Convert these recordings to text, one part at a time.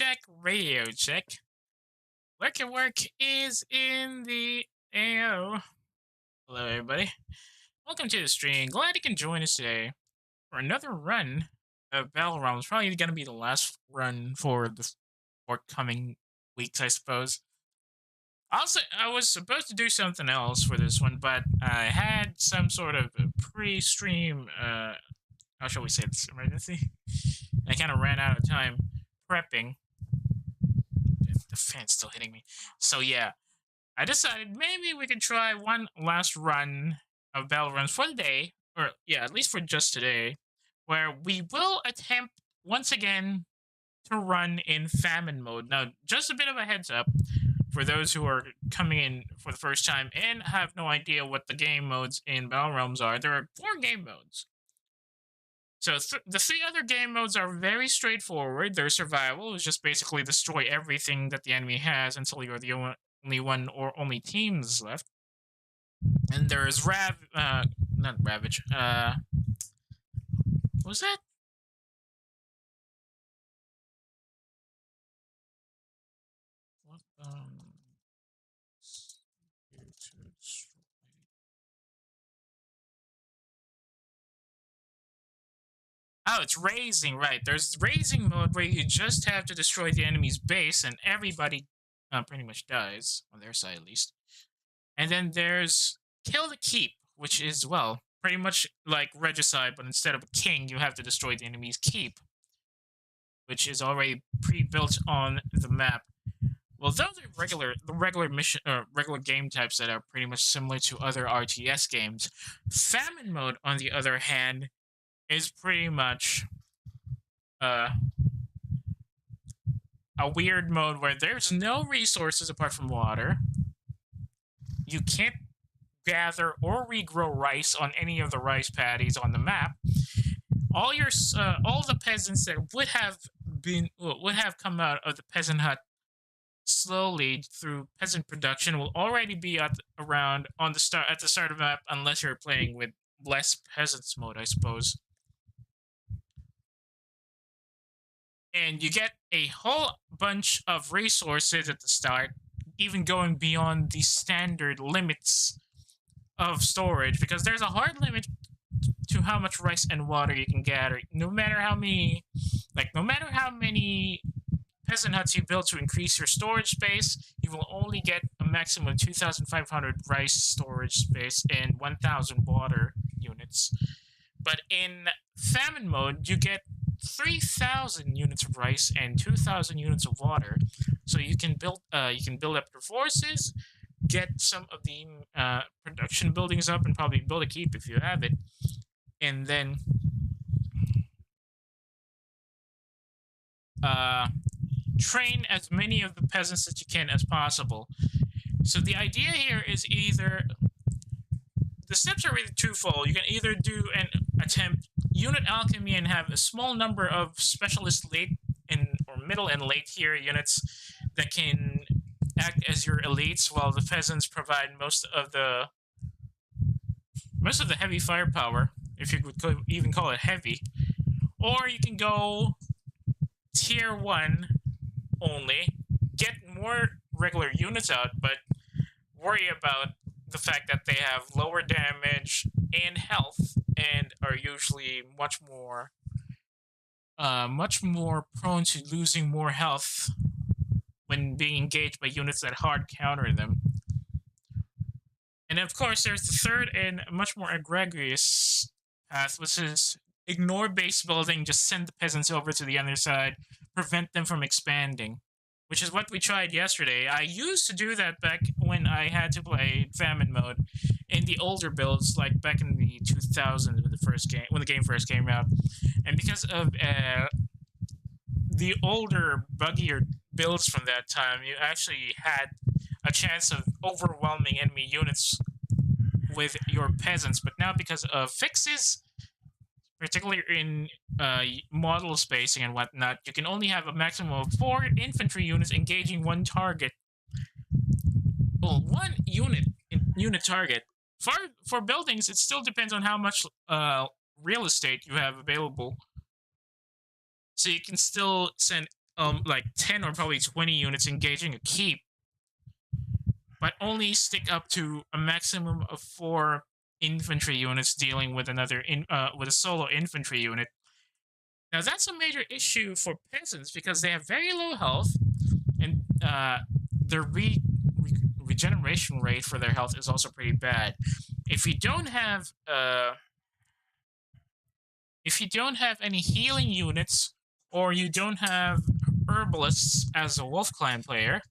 check, radio check. Work is in the AO. Hello, everybody. Welcome to the stream. Glad you can join us today for another run of Battle Realms. Probably going to be the last run for the forthcoming weeks, I suppose. Also, I was supposed to do something else for this one, but I had some sort of pre-stream, how shall we say this, emergency? I kind of ran out of time prepping. The fan's still hitting me. So yeah, I decided maybe we could try one last run of Battle Runs for the day, or yeah, at least for just today, where we will attempt once again to run in famine mode. Now, just a bit of a heads up for those who are coming in for the first time and have no idea what the game modes in Battle Realms are. There are 4 game modes. So the 3 other game modes are very straightforward. Their survival is just basically destroy everything that the enemy has until you're the only one or only teams left. And there is not Ravage. What was that? What Oh, it's raising, right. There's raising mode where you just have to destroy the enemy's base and everybody pretty much dies, on their side at least. And then there's kill the keep, which is, well, pretty much like Regicide, but instead of a king, you have to destroy the enemy's keep, which is already pre-built on the map. Well, those are the regular mission, regular game types that are pretty much similar to other RTS games. Famine mode, on the other hand, is pretty much a weird mode where there's no resources apart from water. You can't gather or regrow rice on any of the rice paddies on the map. All the peasants that would have come out of the peasant hut slowly through peasant production will already be at the start of the map, unless you're playing with less peasants mode, I suppose. And you get a whole bunch of resources at the start, even going beyond the standard limits of storage, because there's a hard limit to how much rice and water you can gather. No matter how many peasant huts you build to increase your storage space, you will only get a maximum of 2,500 rice storage space and 1,000 water units. But in famine mode, you get 3,000 units of rice and 2,000 units of water. So you can build up your forces, get some of the production buildings up, and probably build a keep if you have it, and then train as many of the peasants that you can as possible. So the idea here is the steps are really twofold. You can either do an attempt unit alchemy and have a small number of specialist late or middle and late tier units that can act as your elites, while the peasants provide most of the heavy firepower, if you could even call it heavy. Or you can go tier 1 only, get more regular units out, but worry about the fact that they have lower damage and health and are usually much more prone to losing more health when being engaged by units that hard counter them. And of course, there's the third and much more egregious path, which is ignore base building, just send the peasants over to the other side, prevent them from expanding, which is what we tried yesterday. I used to do that back when I had to play famine mode in the older builds, like back in the 2000s when the game first came out. And because of the older, buggier builds from that time, you actually had a chance of overwhelming enemy units with your peasants. But now, because of fixes, particularly in model spacing and whatnot, you can only have a maximum of 4 infantry units engaging one target. Well, one unit target. For buildings, it still depends on how much real estate you have available. So you can still send like 10 or probably 20 units engaging a keep, but only stick up to a maximum of 4 infantry units dealing with with a solo infantry unit. Now that's a major issue for peasants because they have very low health, and their regeneration rate for their health is also pretty bad. If you don't have any healing units, or you don't have herbalists as a Wolf Clan player,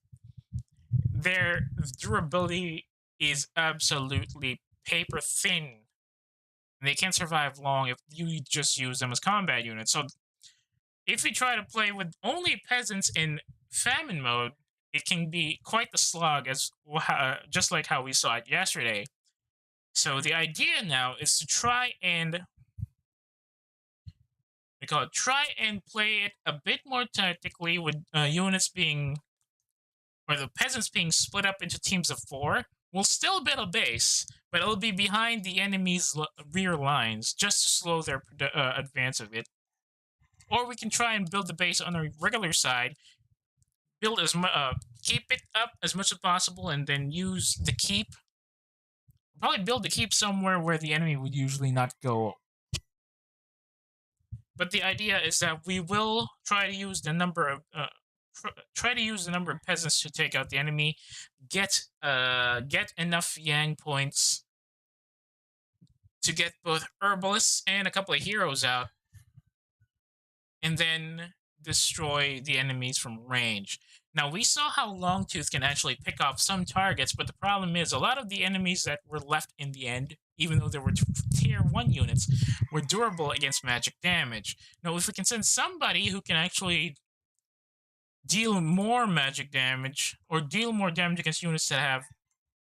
their durability is absolutely paper thin. They can't survive long if you just use them as combat units. So if we try to play with only peasants in famine mode, it can be quite the slog, as just like how we saw it yesterday. So the idea now is to try and play it a bit more tactically with units being, or the peasants being split up into teams of 4. We'll still build a base, but it'll be behind the enemy's rear lines just to slow their advance of it. Or we can try and build the base on the regular side, keep it up as much as possible, and then use the keep. Probably build the keep somewhere where the enemy would usually not go. But the idea is that we will try to use the number of peasants to take out the enemy, get enough Yang points to get both herbalists and a couple of heroes out, and then destroy the enemies from range. Now, we saw how Longtooth can actually pick off some targets, but the problem is a lot of the enemies that were left in the end, even though they were tier 1 units, were durable against magic damage. Now, if we can send somebody who can actually deal more magic damage, or deal more damage against units that have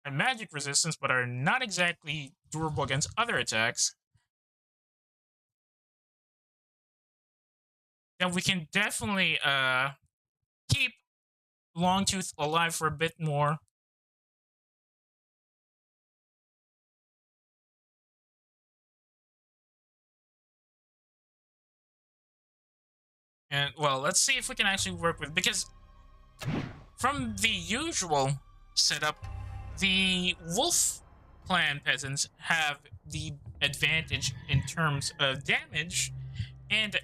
a magic resistance but are not exactly durable against other attacks, then we can definitely keep Longtooth alive for a bit more. And, well, let's see if we can actually work with, because from the usual setup, the Wolf Clan peasants have the advantage in terms of damage and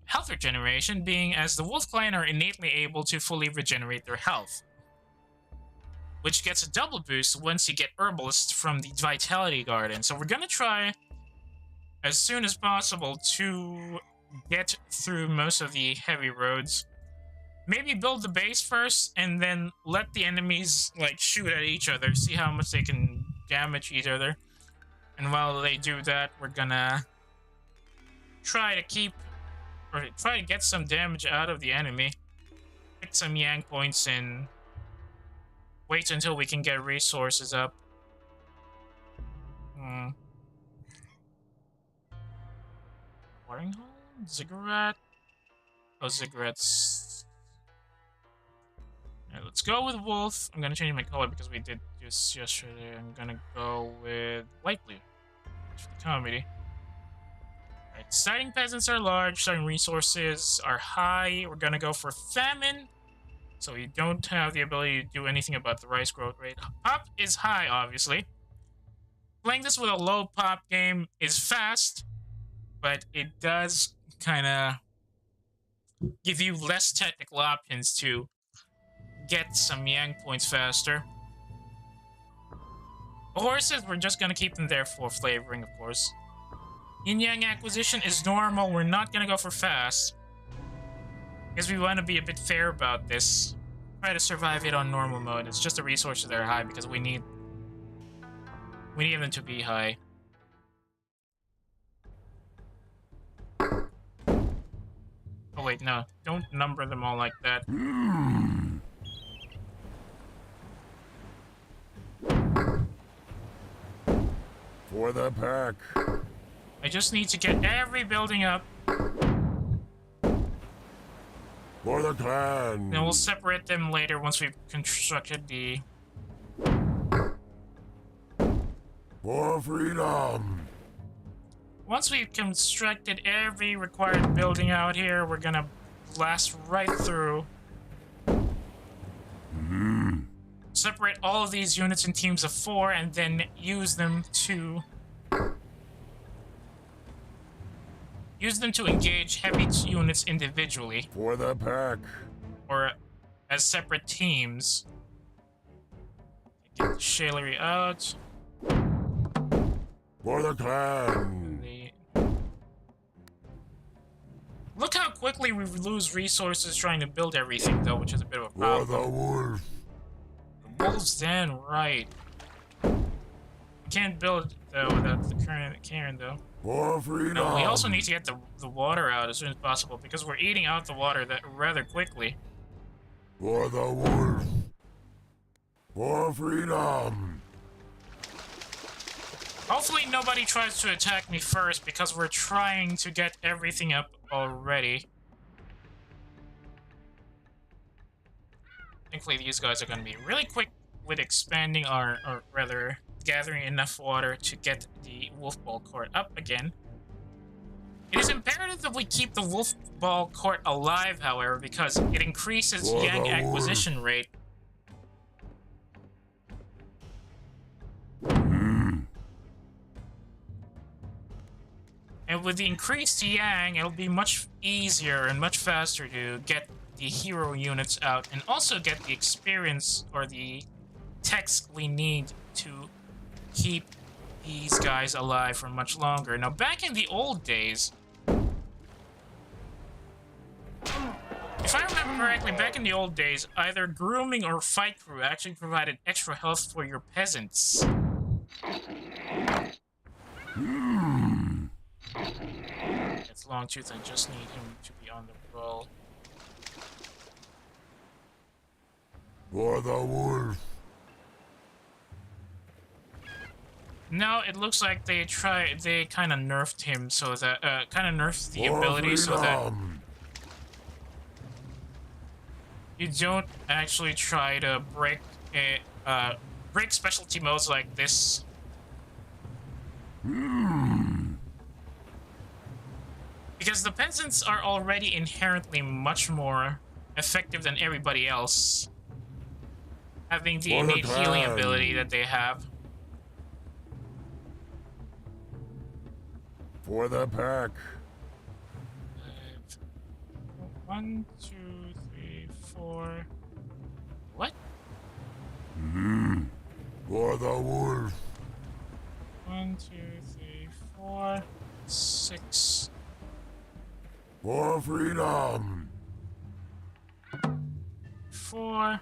health regeneration, being as the Wolf Clan are innately able to fully regenerate their health, which gets a double boost once you get Herbalist from the Vitality Garden. So we're going to try as soon as possible to get through most of the heavy roads. Maybe build the base first, and then let the enemies shoot at each other, see how much they can damage each other. And while they do that, we're gonna try to get some damage out of the enemy, get some Yang points, and wait until we can get resources up. Watering hole? Ziggurat? Oh, ziggurats. Alright, let's go with Wolf. I'm gonna change my color because we did this yesterday. I'm gonna go with light blue for the comedy. Alright, starting peasants are large, starting resources are high. We're gonna go for famine, so we don't have the ability to do anything about the rice growth rate. Pop is high, obviously. Playing this with a low pop game is fast, but it does kind of give you less technical options to get some Yang points faster. Horses, we're just gonna keep them there for flavoring, of course. Yin-Yang acquisition is normal. We're not gonna go for fast, because we want to be a bit fair about this. Try to survive it on normal mode. It's just the resources that are high because we need them to be high. Oh wait, no. Don't number them all like that. For the pack. I just need to get every building up. For the clan. Then we'll separate them later once we've constructed the... For freedom. Once we've constructed every required building out here, we're gonna blast right through. Separate all of these units in teams of 4 and then use them to engage heavy units individually. For the pack. Or as separate teams. Get the Shalery out. For the clan. Look how quickly we lose resources trying to build everything, though, which is a bit of a problem. For the wolf. The wolves, then, right. We can't build, though, without the current Karen, though. For freedom. No, we also need to get the water out as soon as possible, because we're eating out the water rather quickly. For the wolf. For freedom. Hopefully nobody tries to attack me first, because we're trying to get everything up already. Thankfully, these guys are going to be really quick with expanding or rather, gathering enough water to get the wolf ball court up again. It is imperative that we keep the wolf ball court alive, however, because it increases yang acquisition rate. And with the increased yang, it'll be much easier and much faster to get the hero units out and also get the experience or the techs we need to keep these guys alive for much longer. Now, back in the old days, if I remember correctly, back in the old days, either grooming or fight crew actually provided extra health for your peasants. It's Longtooth, I just need him to be on the roll. For the wolf. No, it looks like they kind of nerfed him so that, kind of nerfed the ability so that you don't actually try to break specialty modes like this. Because the peasants are already inherently much more effective than everybody else, having the innate healing ability that they have. For the pack. 1, 2, 3, 4. What? For the wolf. 1, 2, 3, 4, 6. For freedom. 4,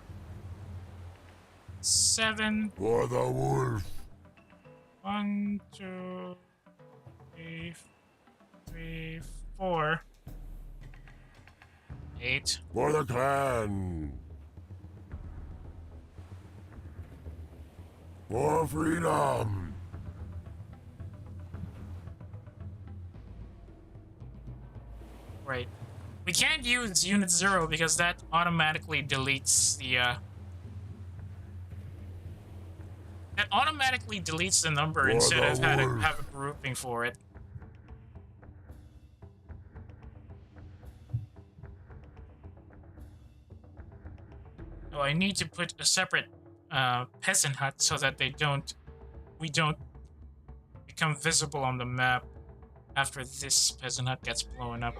7. For the wolf. 1, 2, 3, 4. 8. For the clan. For freedom. Right. We can't use Unit 0 because that automatically deletes the, that automatically deletes the number instead of have a grouping for it. Oh, I need to put a separate peasant hut so that we don't become visible on the map after this peasant hut gets blown up.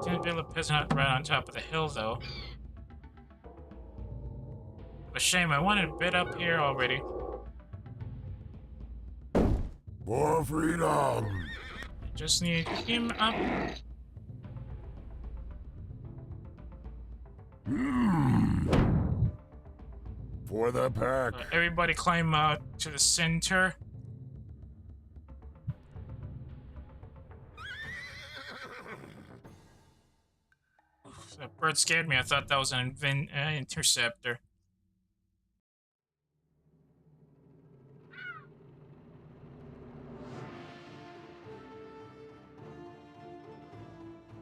Can't build a peasant hut right on top of the hill, though. A shame, I wanted a bit up here already. For freedom. I just need him up. For the pack. Everybody climb out to the center. That bird scared me. I thought that was an interceptor.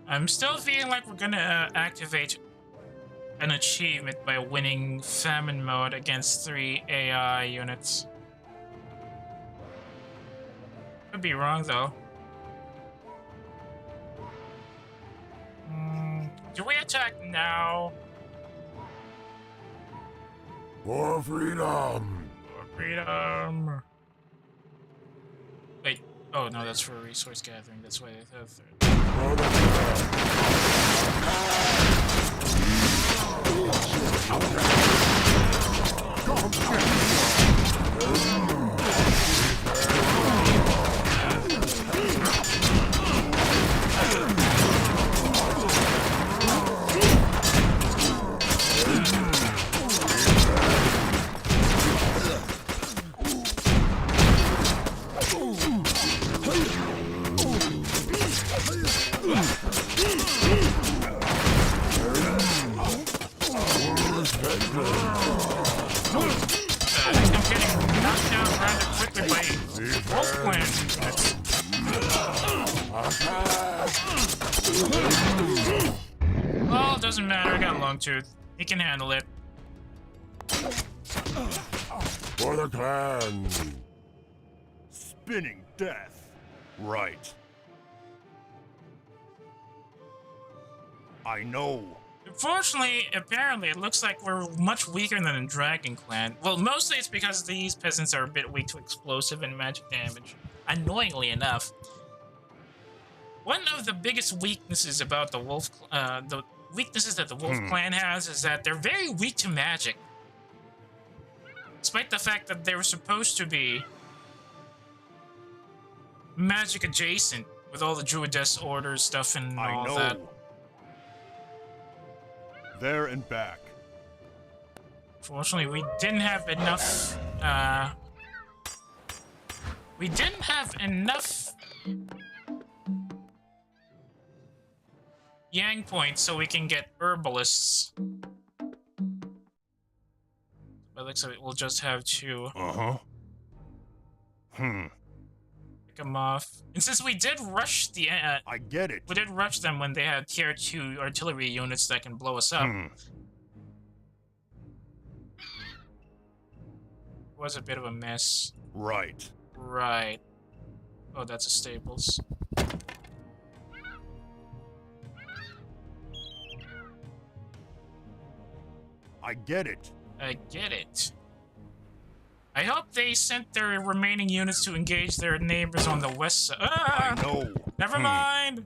I'm still feeling like we're gonna activate an achievement by winning famine mode against 3 AI units. Could be wrong, though. Do we attack now? For freedom. For freedom. Wait. Oh, no, that's for resource gathering. That's why I have third. For the Well, it doesn't matter. I got a long tooth. He can handle it. For the clan. Spinning death. Right. I know. Unfortunately, apparently, it looks like we're much weaker than the Dragon Clan. Well, mostly it's because these peasants are a bit weak to explosive and magic damage. Annoyingly enough. One of the biggest weaknesses about the Wolf, the weaknesses that the Wolf Clan has is that they're very weak to magic. Despite the fact that they were supposed to be magic adjacent with all the Druidess orders stuff and all that. There and back. Fortunately, we didn't have enough, Yang points so we can get herbalists. But it looks like we'll just have to pick them off. And since we did rush the I get it. we did rush them when they had tier 2 artillery units that can blow us up. It was a bit of a mess. Right. Right. Oh, that's a stables. I get it. I get it. I hope they sent their remaining units to engage their neighbors on the west side. I know. Never mind.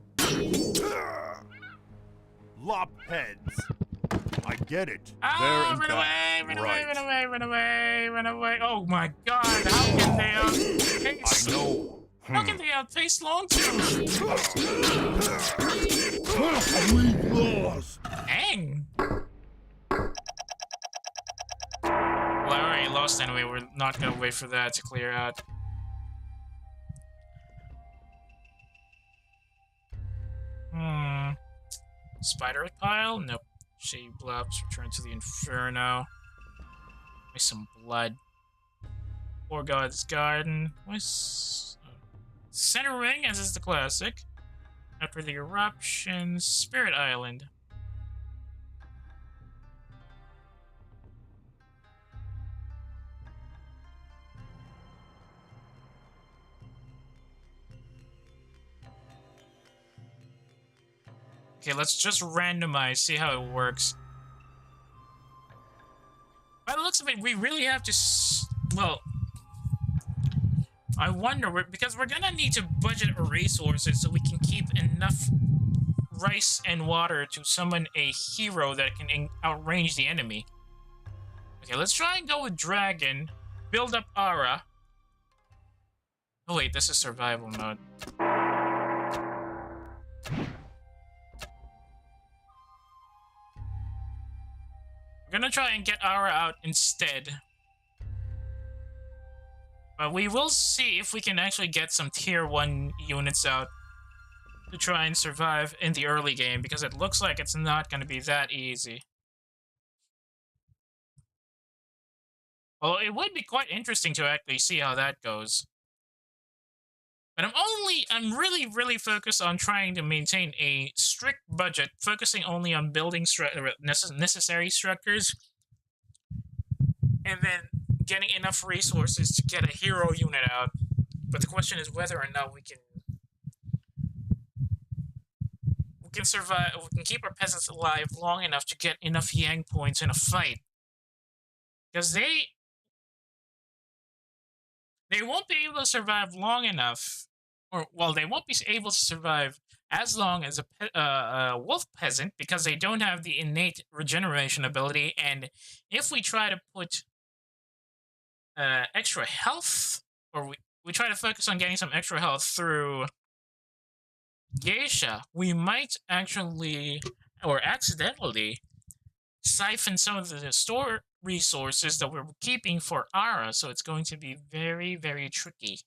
Lop heads. I get it. Ah, there and run back. away, run away, Right. run away, run away, run away. Oh my god, how can they outpace? I know. How can they outpace Longtooth? We lost. Dang. Well, I already lost anyway. We're not gonna wait for that to clear out. Spider pile? Nope. Shady blobs return to the inferno. Give me some blood. Poor God's Garden. What's Center Ring, as is the classic. After the eruption, Spirit Island. Okay, let's just randomize, see how it works. By the looks of it, we really have to... well, I wonder, because we're gonna need to budget our resources so we can keep enough rice and water to summon a hero that can outrange the enemy. Okay, let's try and go with Dragon. Build up Aura. Oh wait, this is survival mode. We're gonna try and get Aura out instead. But we will see if we can actually get some tier 1 units out to try and survive in the early game, because it looks like it's not gonna be that easy. Well, it would be quite interesting to actually see how that goes. But I'm really focused on trying to maintain a strict budget, focusing only on building necessary structures, and then getting enough resources to get a hero unit out. But the question is whether or not we can survive. We can keep our peasants alive long enough to get enough Yang points in a fight, because they won't be able to survive long enough, or well, they won't be able to survive as long as a wolf peasant because they don't have the innate regeneration ability. And if we try to put extra health, or we try to focus on getting some extra health through geisha, we might actually or accidentally siphon some of the store resources that we're keeping for Ara, so it's going to be very, very tricky.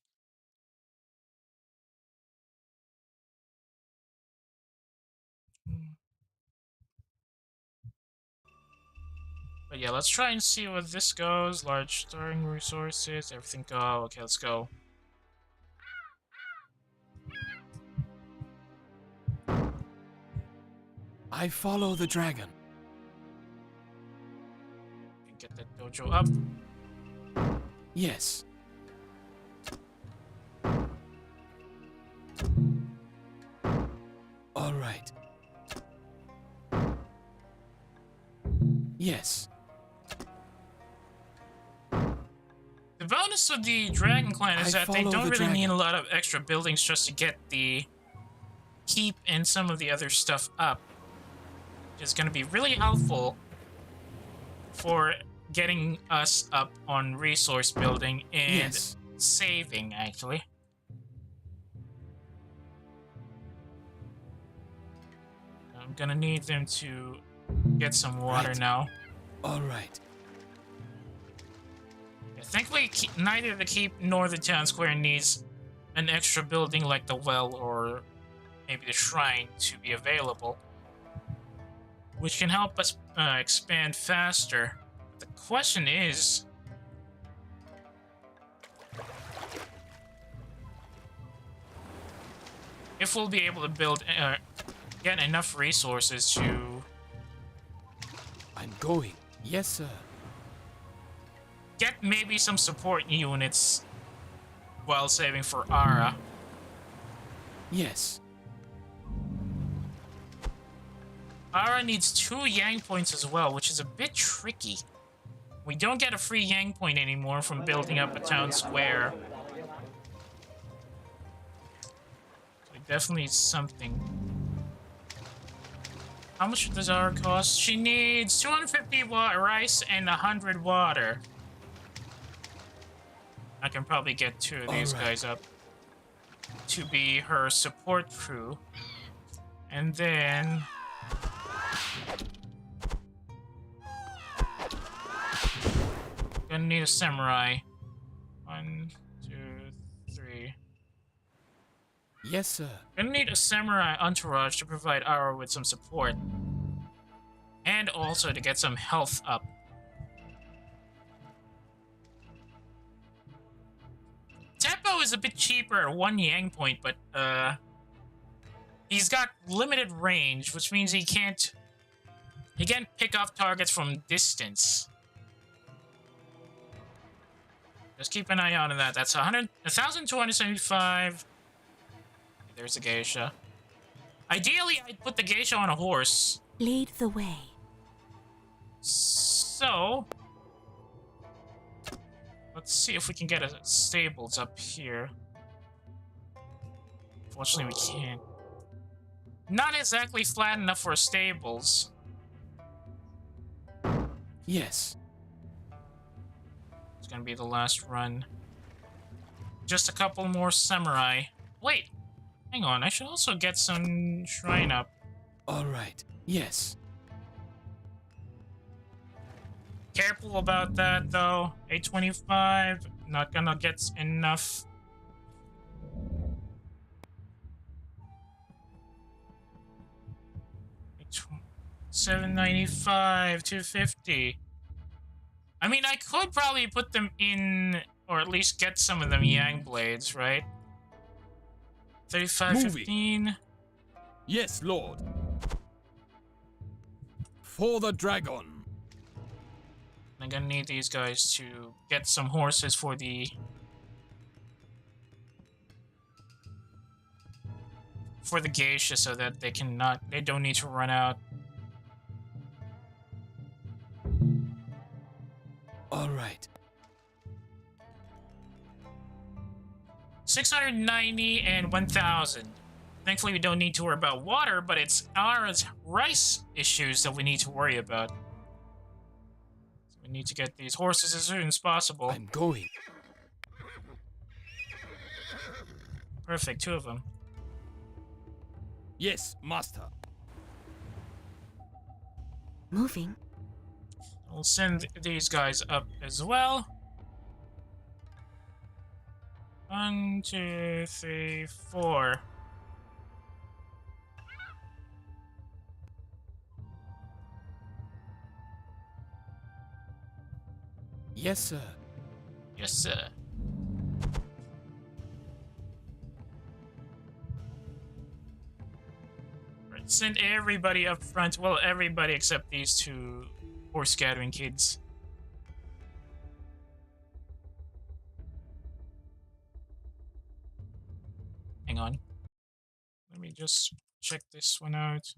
But yeah, let's try and see what this goes. Large storing resources, everything go. Okay, let's go. I follow the dragon. Get that dojo up. Yes. All right. Yes. The bonus of the Dragon Clan is that they don't really need a lot of extra buildings just to get the keep and some of the other stuff up. It's going to be really helpful for getting us up on resource building and saving, actually. I'm going to need them to get some water now. All right. Thankfully, neither the keep nor the town square needs an extra building like the well or maybe the shrine to be available, which can help us expand faster. The question is, if we'll be able to build, get enough resources to... I'm going. Yes, sir. Get maybe some support units while saving for Ara. Yes. Ara needs 2 Yang points as well, which is a bit tricky. We don't get a free Yang point anymore from building up a town square. So definitely something. How much does Ara cost? She needs 250 rice and 100 water. I can probably get 2 of these guys up to be her support crew. And then... gonna need a samurai. 1, 2, 3. Yes, sir. Gonna need a samurai entourage to provide Ara with some support. And also to get some health up. Tempo is a bit cheaper at 1 Yang point, but he's got limited range, which means he can't pick off targets from distance. Just keep an eye out on that. That's 1,275. There's a geisha. Ideally, I'd put the geisha on a horse. Lead the way. So, let's see if we can get a stables up here. Unfortunately, we can't. Not exactly flat enough for stables. Yes. It's gonna be the last run. Just a couple more samurai. Wait, hang on. I should also get some shrine up. All right. Yes. Careful about that, though. 825. Not gonna get enough. $795, $250. I mean, I could probably put them in, or at least get some of them Yang blades, right? 3515. Yes, Lord. For the dragon. I'm gonna need these guys to get some horses for the for the geisha so that they don't need to run out. All right. 690 and 1,000. Thankfully, we don't need to worry about water, but it's Ara's rice issues that we need to worry about. So we need to get these horses as soon as possible. I'm going. Perfect, 2 of them. Yes, master. Moving. We'll send these guys up as well. 1, 2, 3, 4. Yes, sir. Yes, sir. Right, send everybody up front. Well, everybody except these 2 horse gathering kids. Hang on. Let me just check this one out.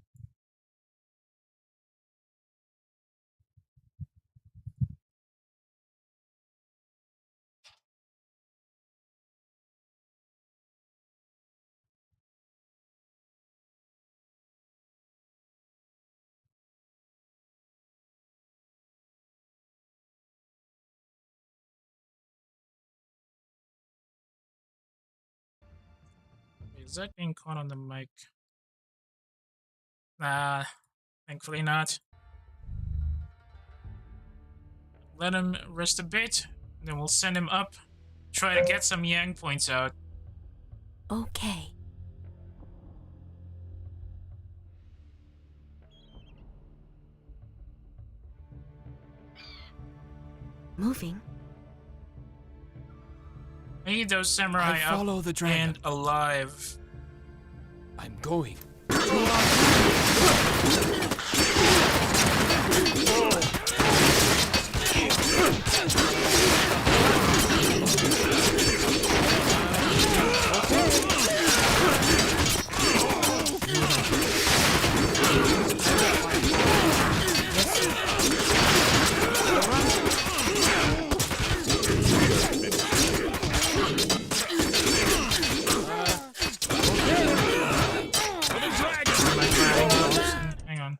Is that being caught on the mic? Nah, thankfully not. Let him rest a bit, then we'll send him up. Try to get some yang points out. Okay. Moving. I need those samurai I follow up the dragon. and alive. I'm going. Hang on.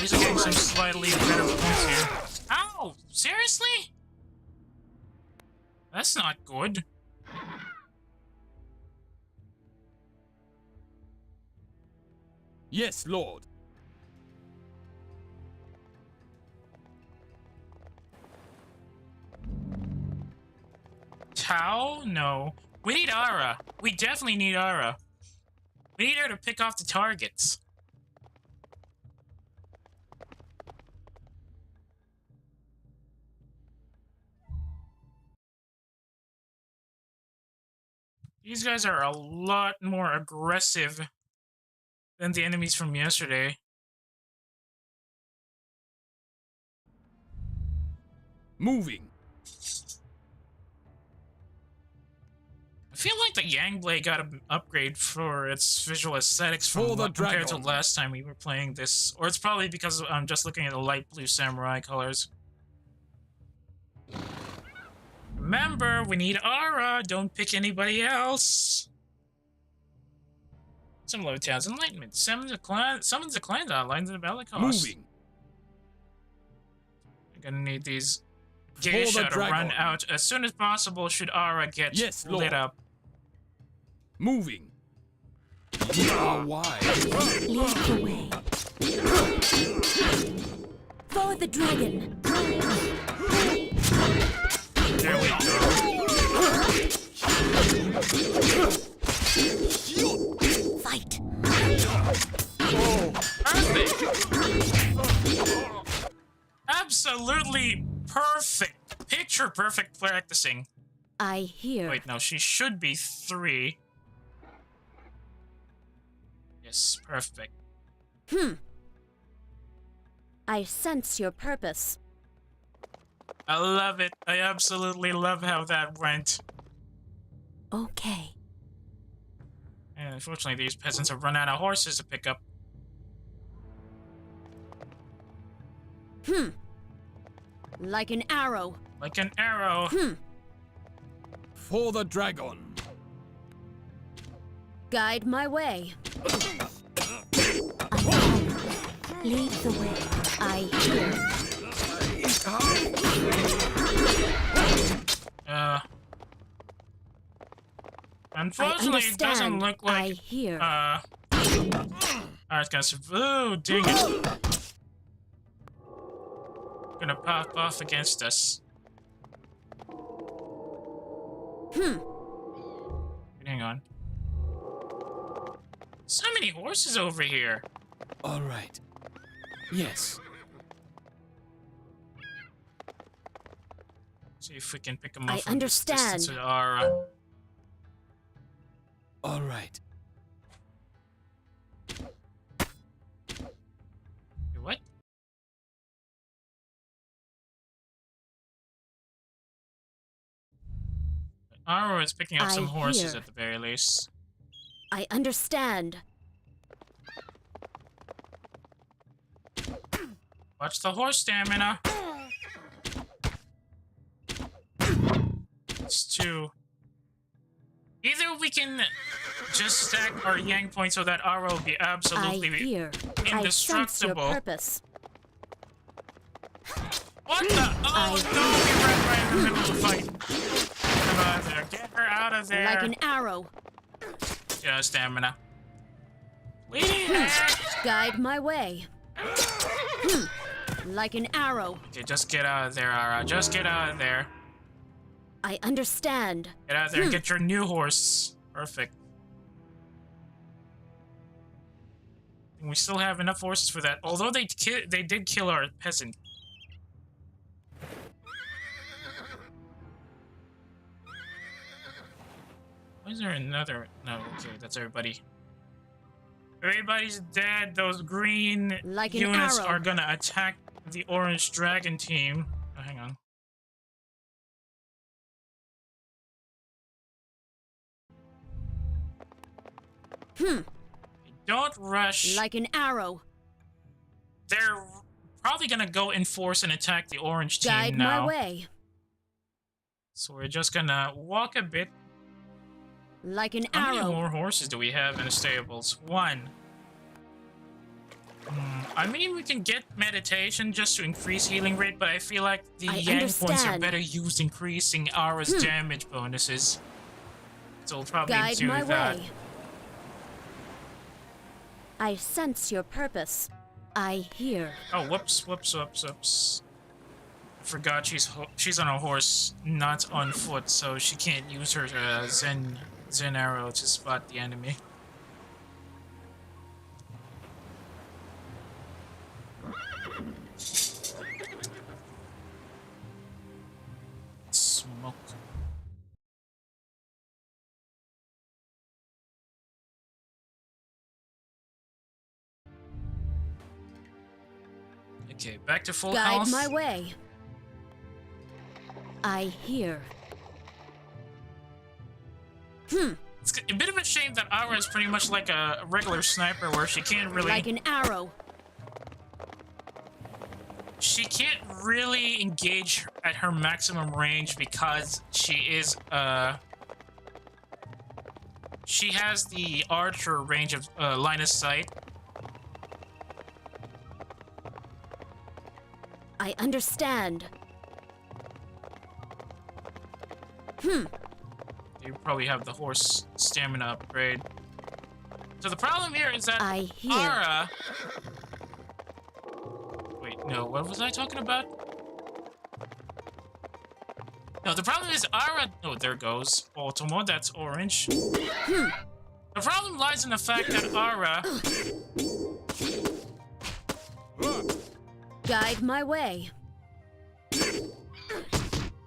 These are getting some slightly better points here. Ow! Seriously? That's not good. Yes, Lord. Tao? No. We need Ara. We definitely need Ara. We need her to pick off the targets. These guys are a lot more aggressive than the enemies from yesterday. Moving. I feel like the Yang Blade got an upgrade for its visual aesthetics from For the compared to dragon. last time we were playing this. Or it's probably because I'm just looking at the light blue samurai colors. Remember, we need Ara. Don't pick anybody else. Some low towns enlightenment. Summons a clan that outlines the battle cost. Moving. I'm gonna need these For geisha the to run dragon. out as soon as possible should Ara get Yes, lit Lord. up. Moving. You are wise. Lead the way. For the dragon. There we go. Fight. Perfect. Absolutely perfect. Picture perfect practicing. I hear. Wait, no, she should be 3. Yes, perfect. I sense your purpose. I love it. I absolutely love how that went. Okay. And unfortunately, these peasants have run out of horses to pick up. Like an arrow. Like an arrow. For the dragon. Guide my way. I follow. Lead the way. I hear. Unfortunately, it doesn't look like. I hear. Alright, guys. Oh, dang it. Gonna pop off against us. Hang on. So many horses over here. All right. Yes. See if we can pick them off. I understand. Distance with our, All right. what? Aro is picking up I some horses hear. at the very least. I understand. Watch the horse stamina. It's two. Either we can just stack our yang points so that Aro will be I absolutely hear. I sense your indestructible. purpose. What the? Oh no! We ran right in the middle of the fight. Come on there. Get her out of there. Like an arrow. Yeah, stamina. Please. Guide my way. Like an arrow. Okay, just get out of there, Ara. Just get out of there. I understand. Get out of there and get your new horse. Perfect. And we still have enough horses for that. Although they did kill our peasant. Why is there another? No, okay, that's everybody. Everybody's dead. Those green Like an units arrow. are gonna attack the orange dragon team. Oh, hang on. Don't rush. Like an arrow. They're probably gonna go in force and attack the orange team Guide now. my way. So we're just gonna walk a bit. Like an How many arrow. more horses do we have in the stables? One. I mean, we can get meditation just to increase healing rate, but I feel like the I yang points are understand. better used increasing Aura's damage bonuses. So we'll probably Guide do my that. way. I sense your purpose. I hear. Oh, whoops, whoops, whoops, whoops. I forgot she's on a horse, not on foot, so she can't use her Zen arrow to spot the enemy. Smoke. Okay, back to full Guide health. my way. I hear. It's a bit of a shame that Aura is pretty much like a regular sniper where she can't really... Like an arrow. She can't really engage at her maximum range because she is, she has the archer range of, line of sight. I understand. You probably have the horse stamina upgrade. So the problem here is that I hear. Aura... Wait, no, what was I talking about? No, the problem is Aura... Oh, there goes Ultimo, that's orange. The problem lies in the fact that Aura... Guide my way. Aura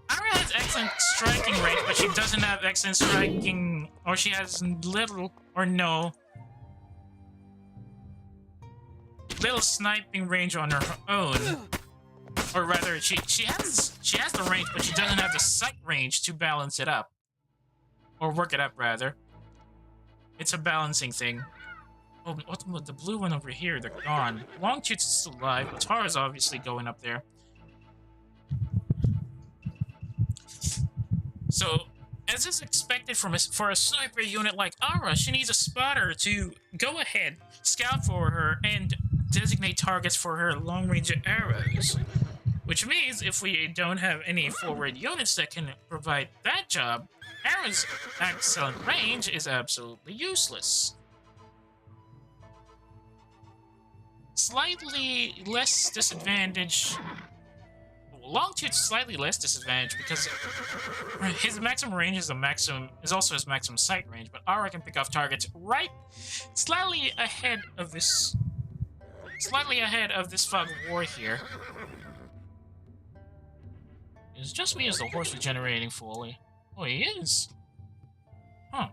has excellent striking rate, but she doesn't have excellent striking... Or she has little or no little sniping range on her own. Or rather, she has the range, but she doesn't have the sight range to balance it up. Or work it up, rather. It's a balancing thing. Oh, the blue one over here, they're gone. Longtooth's still alive. Tara's obviously going up there. So, as is expected for a sniper unit like Ara, she needs a spotter to go ahead, scout for her, and designate targets for her long-range arrows. Which means if we don't have any forward units that can provide that job, Ara's excellent range is absolutely useless. Slightly less disadvantage. Longtooth's slightly less disadvantage because his maximum range is also his maximum sight range, but Ara can pick off targets right slightly ahead of this fog of war here. It's just me as the horse regenerating fully. Oh, he is. Huh.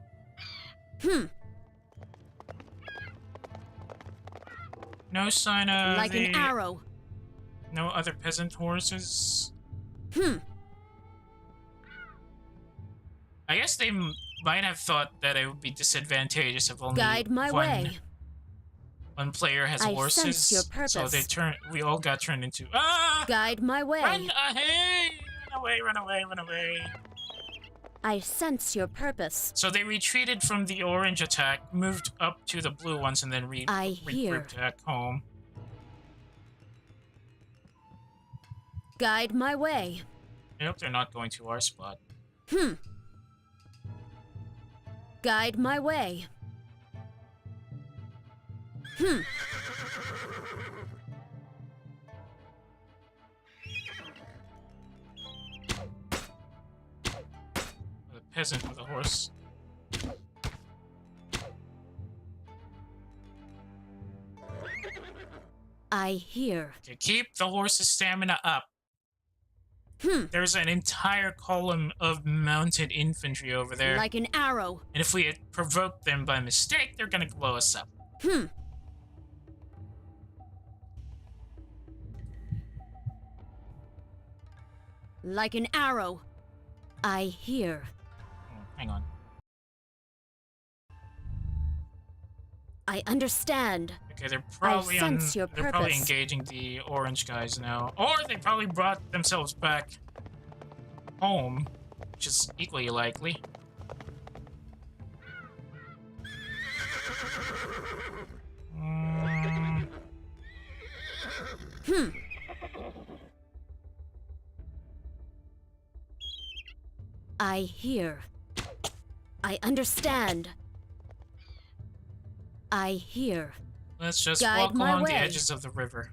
No sign of Like an arrow. No other peasant horses? I guess they might have thought that it would be disadvantageous if only Guide my way. one player has I horses. sense your purpose. So we all got turned into Guide my way. Run ahead! Run away, run away, run away. I sense your purpose. So they retreated from the orange attack, moved up to the blue ones, and then regrouped back home. Guide my way. I hope they're not going to our spot. Guide my way. The peasant with a horse. I hear. To keep the horse's stamina up. There's an entire column of mounted infantry over there. Like an arrow. And if we had provoked them by mistake, they're gonna blow us up. Like an arrow. I hear. Oh, hang on. I understand. Okay, they're probably your they're probably purpose. engaging the orange guys now. Or they probably brought themselves back home, which is equally likely. I hear. I understand. I hear. Let's just Guide walk my along the way. edges of the river.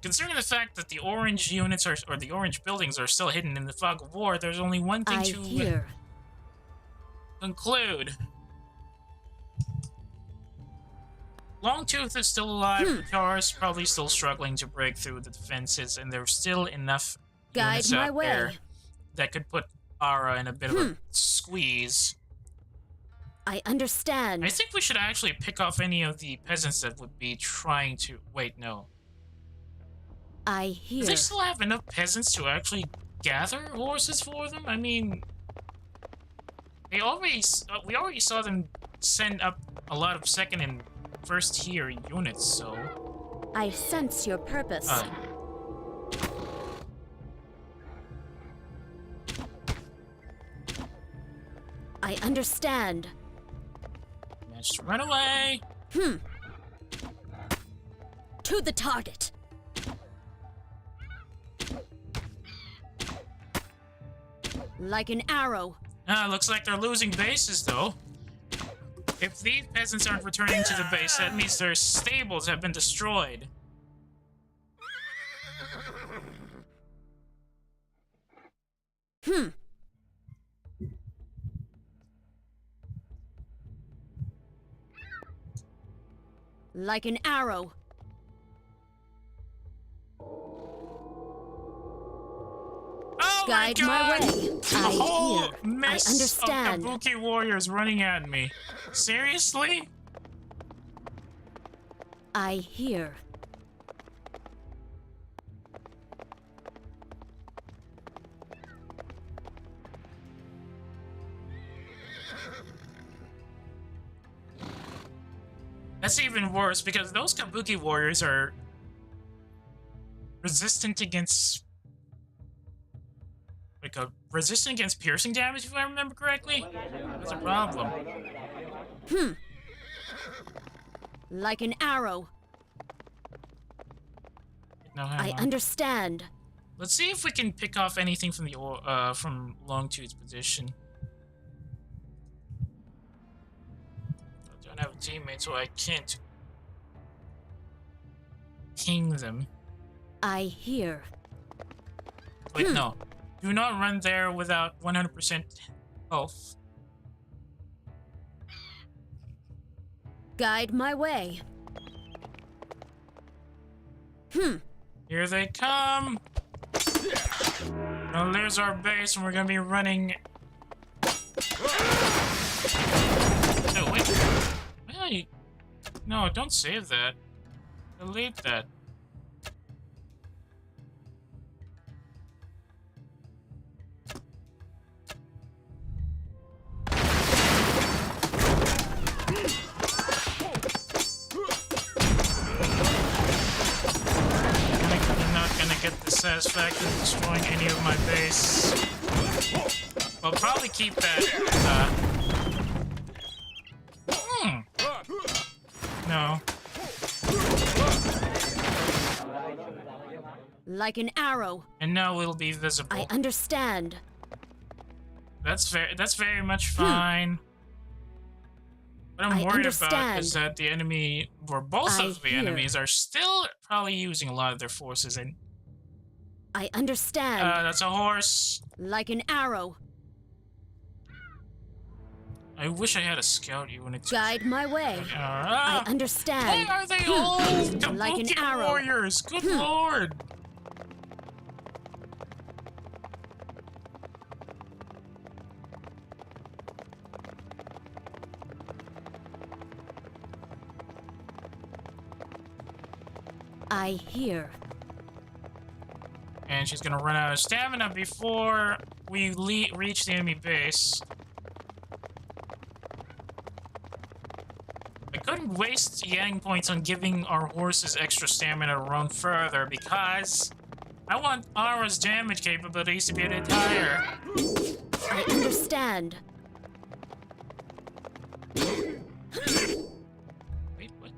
Considering the fact that the orange units or the orange buildings are still hidden in the fog of war, there's only one thing I to hear. conclude. Longtooth is still alive, Tara's probably still struggling to break through the defenses, and there's still enough Guide units my out way. there that could put Ara in a bit of a squeeze. I understand. I think we should actually pick off any of the peasants that would be trying to... Wait, no. I Do hear. they still have enough peasants to actually gather horses for them? I mean... we already saw them send up a lot of second and first tier units, so... I sense your purpose. I understand. Managed to run away! To the target. Like an arrow. Looks like they're losing bases, though. If these peasants aren't returning to the base, that means their stables have been destroyed. Like an arrow. Oh Guide my my god! way. A whole I hear. mess I understand. of Kabuki warriors running at me. Seriously? I hear. That's even worse because those Kabuki warriors are resistant against resistant against piercing damage, if I remember correctly. That's a problem. Like an arrow. No, hang I on. understand. Let's see if we can pick off anything from the from Longtooth's position. I don't have a teammate, so I can't ping them. I hear. Wait, no. Do not run there without 100% health. Guide my way. Here they come. Well, there's our base, and we're gonna be running. No, wait. Wait. No, don't save that. Delete that. I'm not gonna get the satisfaction of destroying any of my base. I'll probably keep that. No. Like an arrow. And now we'll be visible. I understand. That's very much fine. What I'm I worried about understand. is that the enemy, or both I of the hear. enemies, are still probably using a lot of their forces. And I understand. that's a horse. Like an arrow. I wish I had a scout unit. Guide my way. I Why understand. are they all Like an Kabuki arrow. warriors? Good lord. I hear. And she's gonna run out of stamina before we reach the enemy base. I couldn't waste Yang points on giving our horses extra stamina to run further because I want Ara's damage capabilities to be a bit higher. I understand. Wait, what?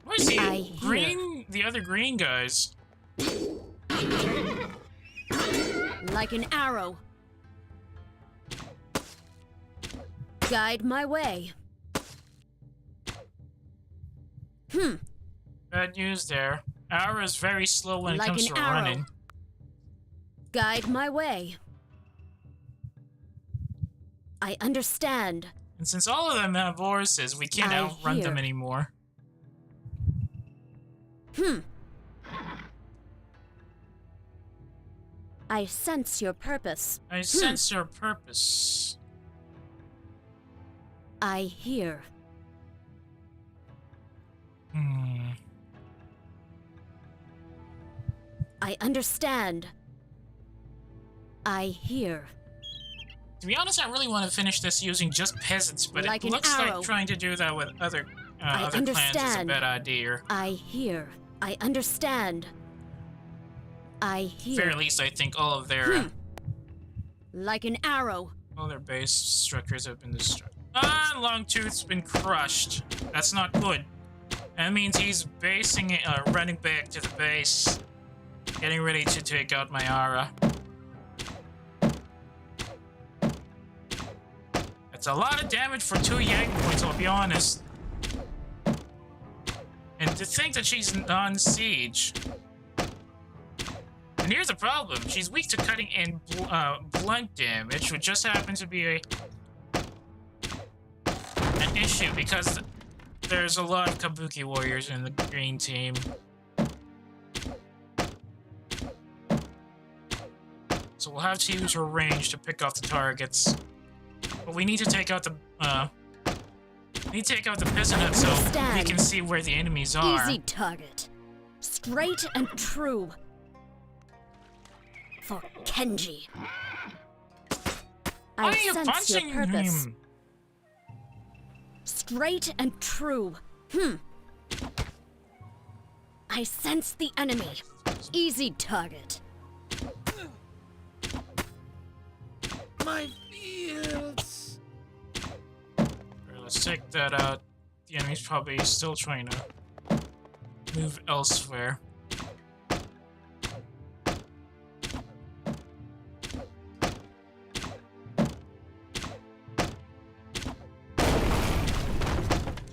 Where's the I hear. green? The other green guys. Like an arrow. Guide my way. Bad news there. Ara's very slow when it Like comes an to arrow. running. Guide my way. I understand. And since all of them have horses, we can't I outrun them hear. anymore. I sense your purpose. I sense your purpose. I hear. I understand. I hear. To be honest, I really want to finish this using just peasants, but Like it an looks arrow. like trying to do that with other I other clans is a understand. bad idea. I hear. I understand. I hear. Very least, I think all of their Like an arrow. all their base structures have been destroyed. Ah, Longtooth's been crushed. That's not good. That means he's basing it, running back to the base, getting ready to take out my Ara. That's a lot of damage for 2 Yang points, I'll be honest. And to think that she's non-siege. And here's the problem. She's weak to cutting and blunt damage, which just happens to be an issue because there's a lot of Kabuki warriors in the green team. So we'll have to use her range to pick off the targets. But we need to take out the peasant hut so we Understand. can see where the enemies are. Easy target. Straight and true. For Kenji. Why are I you sense punching your purpose. him? Straight and true. I sense the enemy. Easy target. My fields. Alright, let's take that out. The enemy's probably still trying to move elsewhere.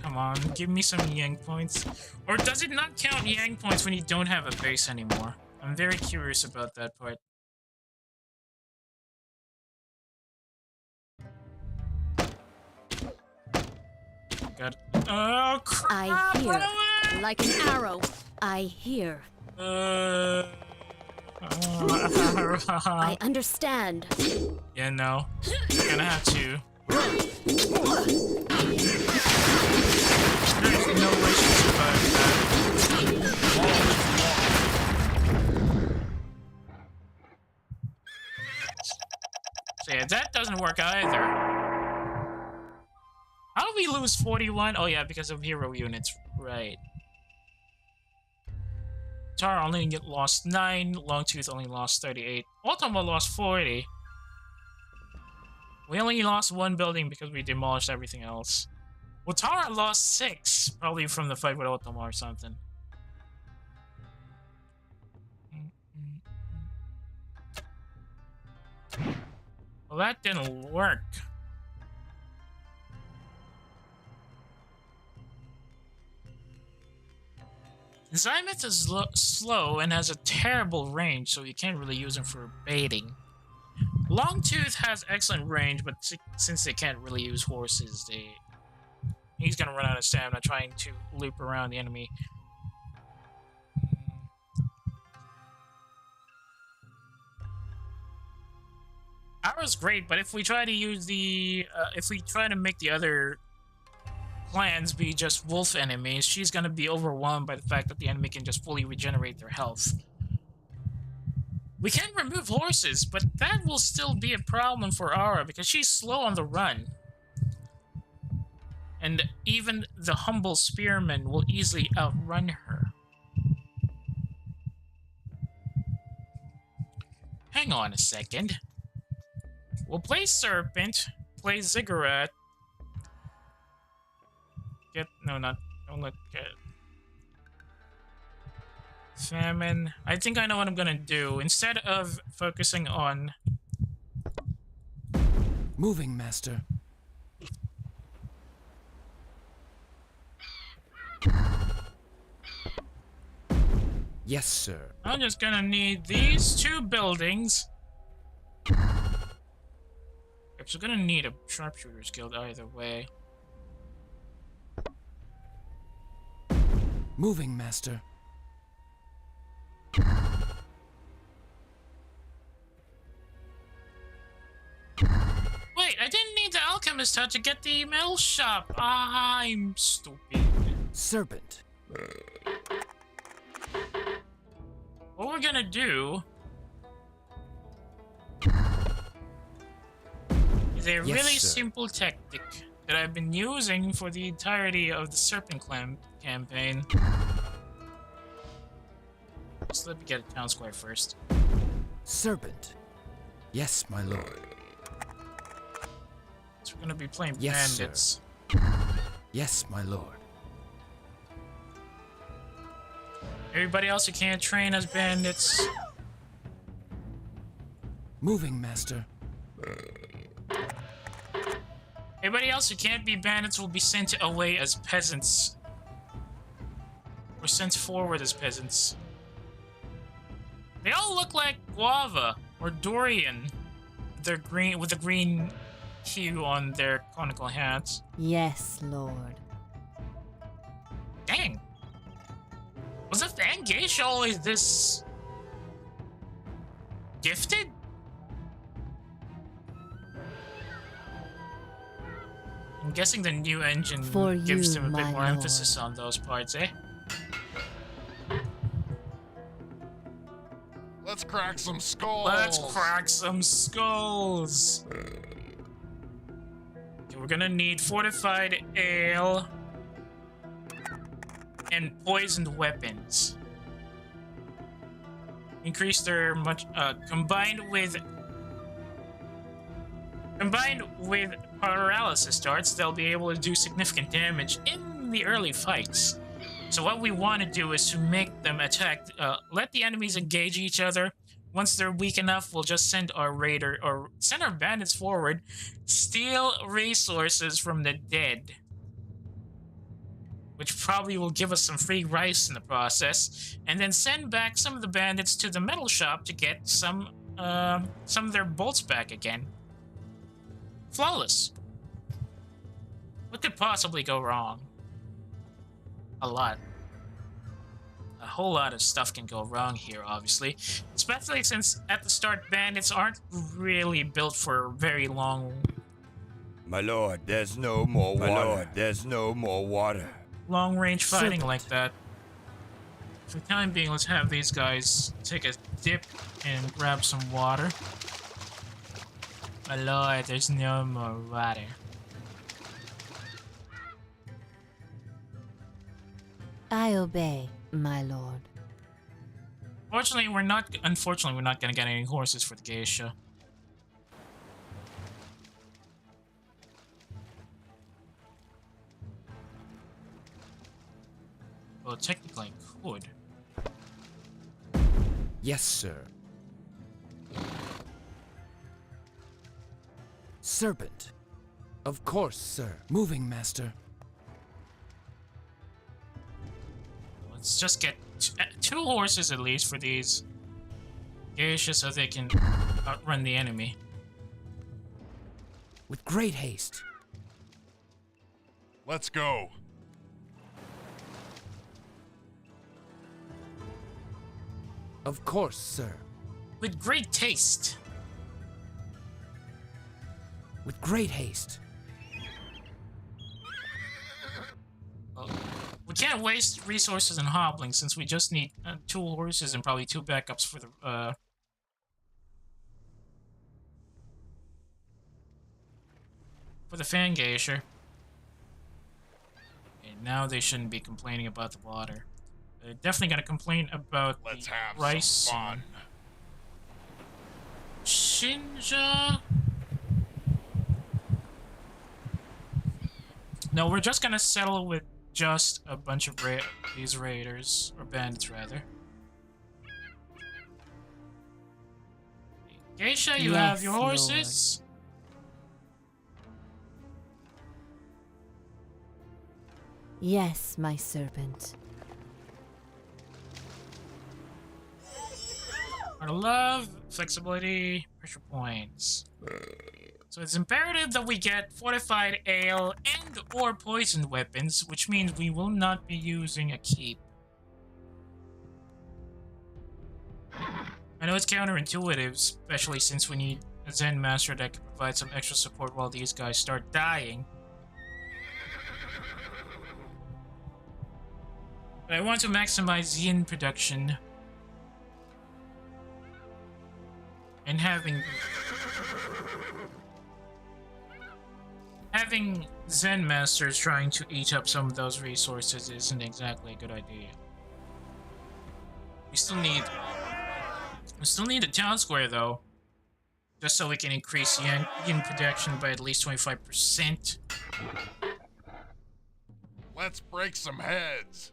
Come on, give me some Yang points. Or does it not count Yang points when you don't have a base anymore? I'm very curious about that part. Got oh crap! I hear. Run away! Like an arrow. I hear. I understand. Yeah, no. You're gonna have to. There's no way she survived that. So yeah, that doesn't work either. How do we lose 41? Oh yeah, because of hero units. Right. Tara only lost 9, Longtooth only lost 38. Ultima lost 40. We only lost 1 building because we demolished everything else. Well, Tara lost 6, probably from the fight with Ultima or something. Well, that didn't work. Zymoth is slow and has a terrible range, so you can't really use him for baiting. Longtooth has excellent range, but since they can't really use horses, he's gonna run out of stamina trying to loop around the enemy. Arrow's great, but if we try to use if we try to make the other clans be just wolf enemies, she's gonna be overwhelmed by the fact that the enemy can just fully regenerate their health. We can remove horses, but that will still be a problem for Aura because she's slow on the run. And even the humble spearman will easily outrun her. Hang on a second. We'll play Serpent, play Ziggurat. Don't let get. Famine. I think I know what I'm gonna do. Instead of focusing on... Moving, master. Yes, sir. I'm just gonna need these 2 buildings. Yep, so gonna need a sharpshooter's guild either way. Moving, master. Wait, I didn't need the alchemist hut to get the metal shop. I'm stupid. Serpent. What we're gonna do is a really sir. simple tactic that I've been using for the entirety of the Serpent Clan campaign. Just let me get a town square first. Serpent. Yes, my lord. So we're gonna be playing Yes, sir. bandits. Yes, my lord. Everybody else who can't train as bandits. Moving, master. Everybody else who can't be bandits will be sent away as peasants. Or sent forward as peasants. They all look like Guava or Dorian. They're green with the green hue on their conical hats. Yes, Lord. Dang. Was the Fangation always this gifted? I'm guessing the new engine For gives you, them a bit my more lord. emphasis on those parts, eh? Let's crack some skulls. Let's crack some skulls. Okay, we're gonna need fortified ale and poisoned weapons. Increase their combined with paralysis darts, they'll be able to do significant damage in the early fights. So what we want to do is to make them attack, let the enemies engage each other. Once they're weak enough, we'll just send our raider or send our bandits forward, steal resources from the dead, which probably will give us some free rice in the process, and then send back some of the bandits to the metal shop to get some of their bolts back again. Flawless. What could possibly go wrong? A lot. A whole lot of stuff can go wrong here, obviously. Especially since at the start, bandits aren't really built for very long My lord, there's no more water. My lord, there's no more water. long-range fighting Serpent. like that. For the time being, let's have these guys take a dip and grab some water. My lord, there's no more water. I obey, my lord. Unfortunately, we're not gonna get any horses for the geisha. Well, technically I could. Yes, sir. Serpent. Of course, sir. Moving, master. Let's just get two horses at least for these geisha so they can outrun the enemy. With great haste. Let's go. Of course, sir. With great taste. With great haste. Well, we can't waste resources on hobbling since we just need 2 horses and probably 2 backups for the fan geisha. And now they shouldn't be complaining about the water. They're definitely gonna complain about Let's the have rice. some fun. Shinja. No, we're just gonna settle with just a bunch of these raiders, or bandits rather. Geisha, you have Yes, your horses. Yes, my servant. Art of love, flexibility, pressure points. So it's imperative that we get fortified ale and or poisoned weapons, which means we will not be using a keep. I know it's counterintuitive, especially since we need a Zen Master that can provide some extra support while these guys start dying. But I want to maximize yin production. And having Zen Masters trying to eat up some of those resources isn't exactly a good idea. We still need a town square though, just so we can increase yin production by at least 25%. Let's break some heads.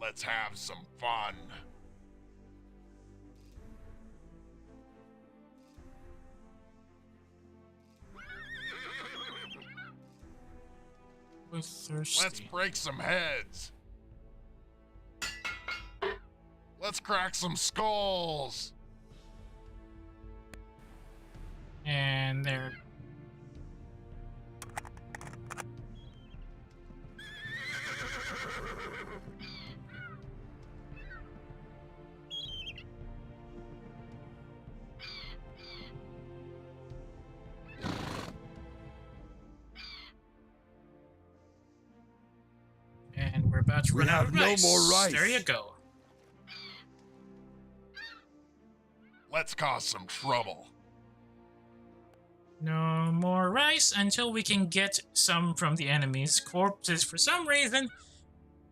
Let's have some fun. We're thirsty. Let's break some heads. Let's crack some skulls. And they're about to We run out have of no rice. more rice. There you go. Let's cause some trouble. No more rice until we can get some from the enemy's corpses. For some reason,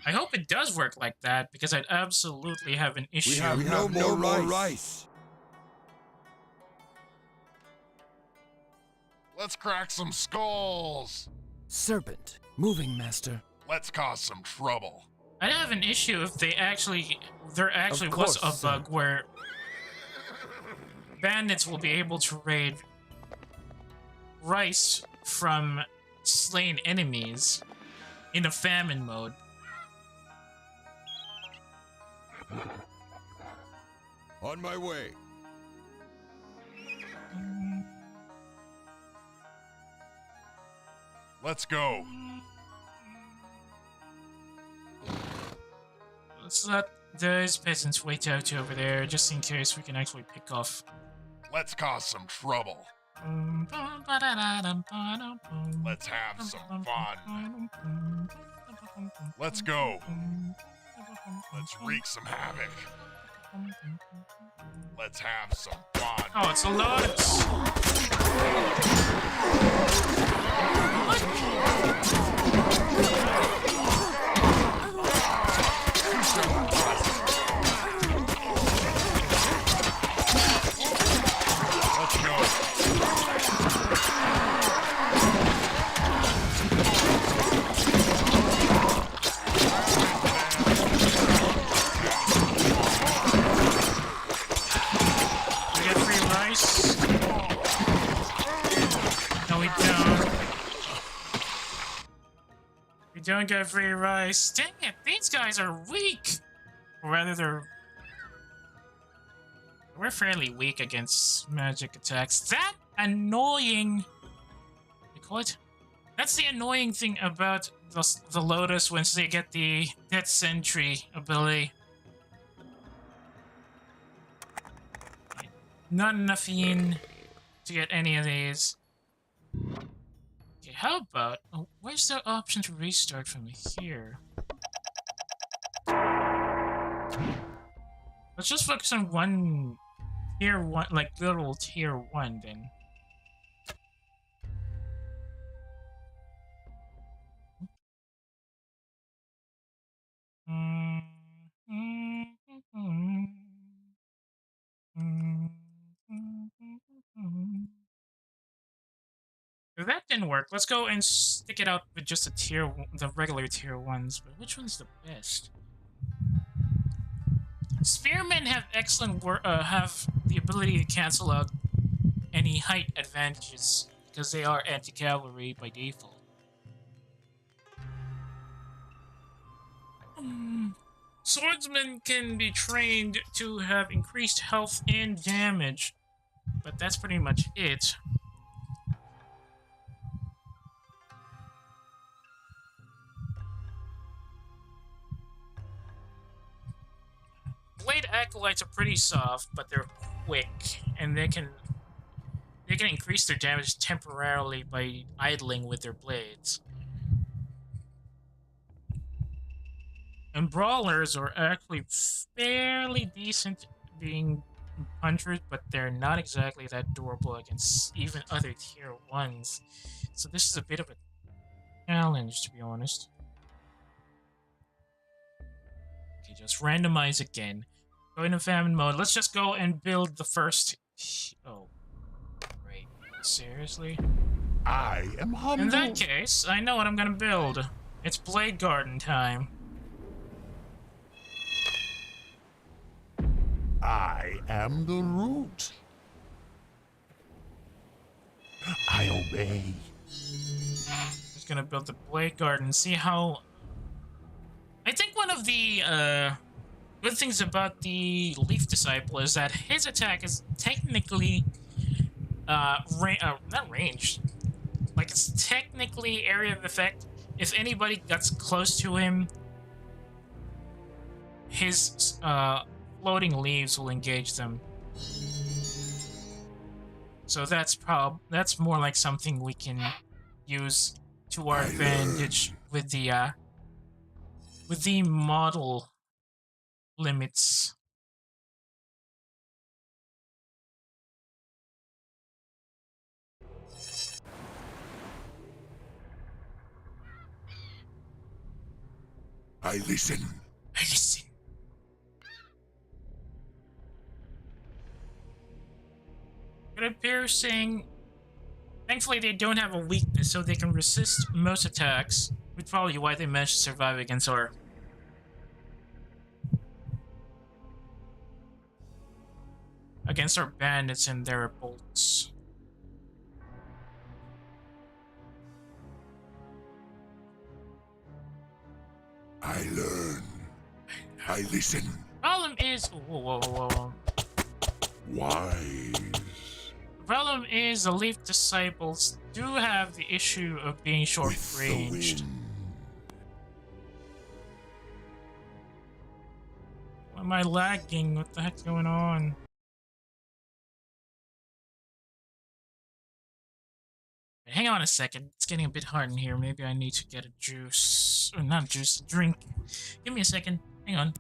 I hope it does work like that, because I'd absolutely have an issue. We have no more rice. Let's crack some skulls. Serpent, moving master. Let's cause some trouble. I'd have an issue if there actually course, was a sir. bug where bandits will be able to raid rice from slain enemies in a famine mode. On my way. Let's go. Let's let those peasants wait out over there, just in case we can actually pick off. Let's cause some trouble. Let's have some fun. Let's go. Let's wreak some havoc. Let's have some fun. Oh, it's a lotus! Let's go. We get free rice? No, we don't. We don't get free rice. Dang it, these guys are weak! Or rather, we're fairly weak against magic attacks. That annoying... You call it? That's the annoying thing about the Lotus once they get the Death Sentry ability. Not enough yin to get any of these. Okay, how about... Oh, where's the option to restart from here? Let's just focus on one tier 1, like literal tier 1 then. If that didn't work, let's go and stick it out with just the regular tier 1s. But which one's the best? Spearmen have have the ability to cancel out any height advantages because they are anti-cavalry by default. Swordsmen can be trained to have increased health and damage, but that's pretty much it. Blade acolytes are pretty soft, but they're quick, and they can increase their damage temporarily by idling with their blades. And brawlers are actually fairly decent being punchers, but they're not exactly that durable against even other tier 1s. So this is a bit of a challenge, to be honest. Okay, just randomize again. Go into famine mode. Let's just go and build the first... Oh. Great. Seriously? I am humble. In that case, I know what I'm gonna build. It's Blade Garden time. I am the root. I obey. Just gonna build the Blade Garden. See how... I think one of the good things about the Leaf Disciple is that his attack is technically not ranged. Like, it's technically area of effect. If anybody gets close to him, his floating leaves will engage them. So that's more like something we can use to our advantage with the with the model limits. I listen. I listen. It appears saying, thankfully they don't have a weakness, so they can resist most attacks, which probably why they managed to survive against our bandits and their bolts. I learn. I listen. Problem is, whoa. Wise. The problem is the Leaf Disciples do have the issue of being short-ranged. Why am I lagging? What the heck's going on? Hang on a second. It's getting a bit hard in here. Maybe I need to get a juice. Or not juice, a drink. Give me a second. Hang on.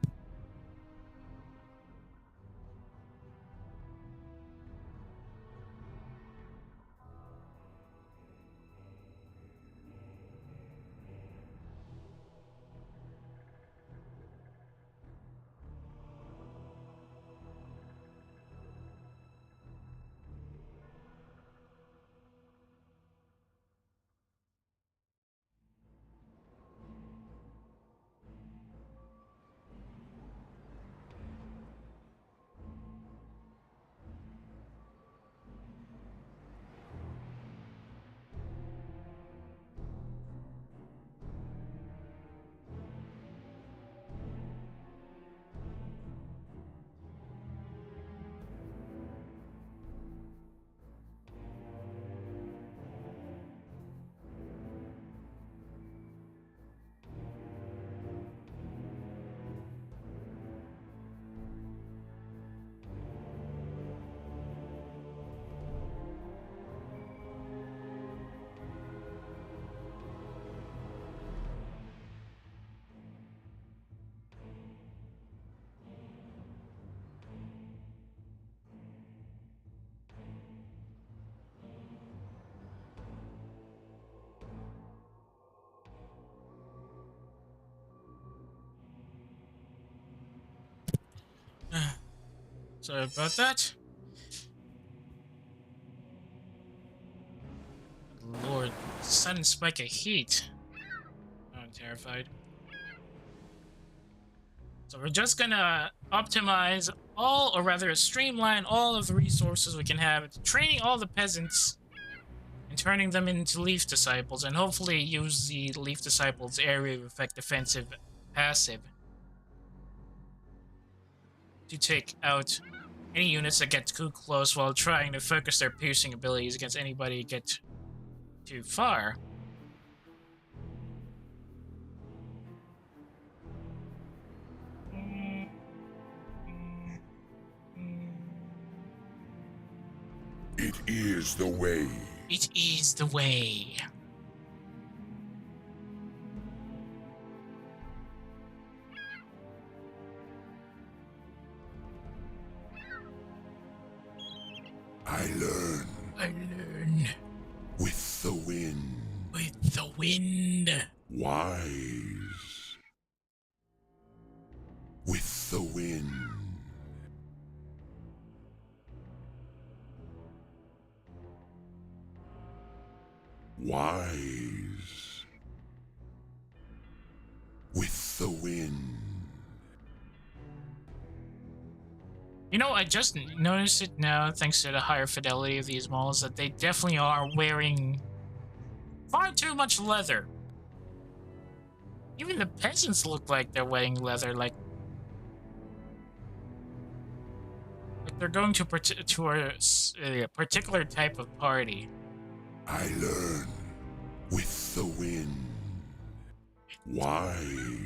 Sorry about that. Lord, sudden spike of heat. I'm terrified. So we're just gonna optimize all, or rather streamline all of the resources we can have, training all the peasants and turning them into Leaf Disciples, and hopefully use the Leaf Disciples area of effect defensive passive to take out any units that get too close while trying to focus their piercing abilities against anybody who get too far. It is the way. It is the way. I learn. I learn. With the wind. With the wind. Wise. With the wind. Wise. With the wind. You know, I just noticed it now, thanks to the higher fidelity of these models, that they definitely are wearing far too much leather. Even the peasants look like they're wearing leather, like they're going to a particular type of party. I learn with the wind. Wise.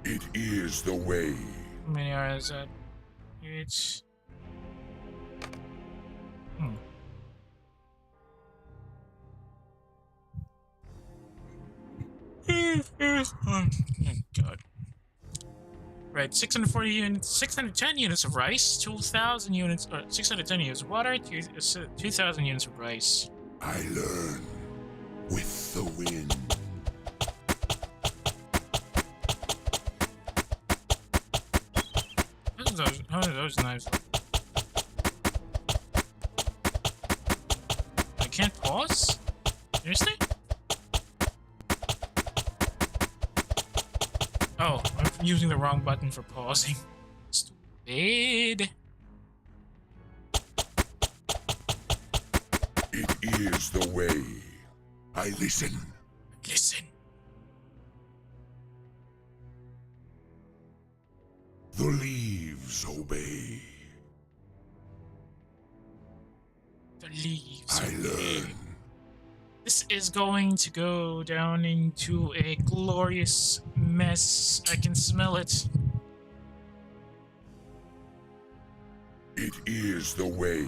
It is the way. How many are that? It's... Oh, God. Right, 640 units, 610 units of rice, 2,000 units, 610 units of water, 2,000 units of rice. I learn with the wind. How are those knives? I can't pause? Seriously? Oh, I'm using the wrong button for pausing. Stupid. It is the way. I listen. Listen. The leaves obey. The leaves. I learn. This is going to go down into a glorious mess. I can smell it. It is the way.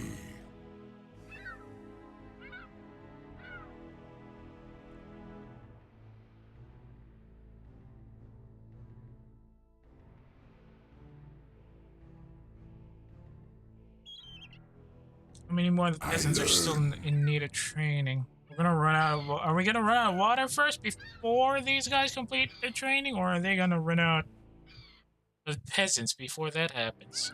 How many more of the peasants are still in need of training? We're gonna run out of. Are we gonna run out of water first before these guys complete their training, or are they gonna run out of peasants before that happens?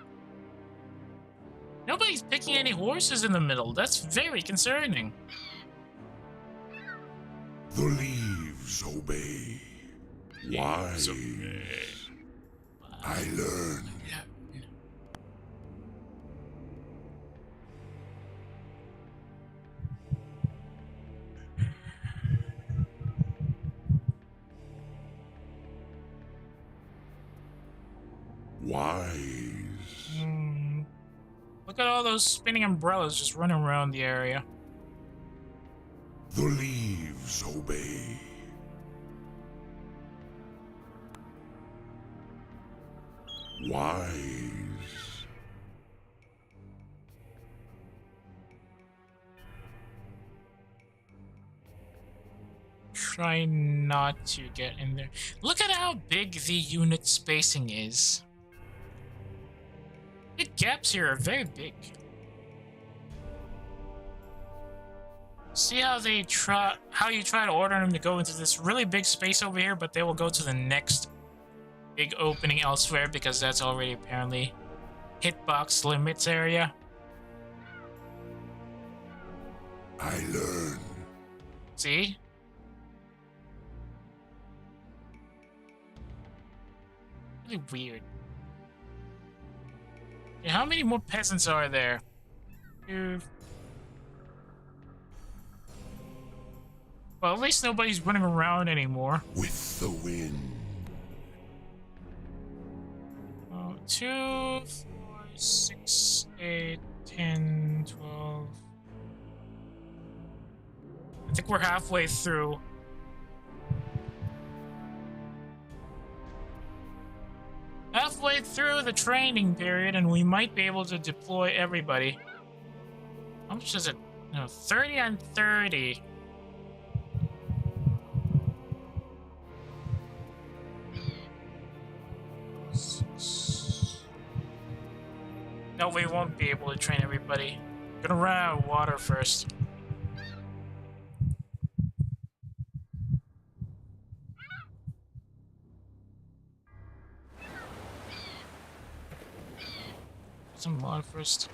Nobody's picking any horses in the middle. That's very concerning. The leaves obey. Wise. I learn. Wise. Look at all those spinning umbrellas just running around the area. The leaves obey. Wise. Try not to get in there. Look at how big the unit spacing is. The gaps here are very big. See how you try to order them to go into this really big space over here, but they will go to the next big opening elsewhere because that's already apparently hitbox limits area. I learn. See? Really weird. Yeah, how many more peasants are there? Two. Well, at least nobody's running around anymore. With the wind. 2, 4, 6, 8, 10, 12. I think we're halfway through. Halfway through the training period, and we might be able to deploy everybody. How much is it? No, 30 and 30. No, we won't be able to train everybody. Gonna run out of water first. Some water first.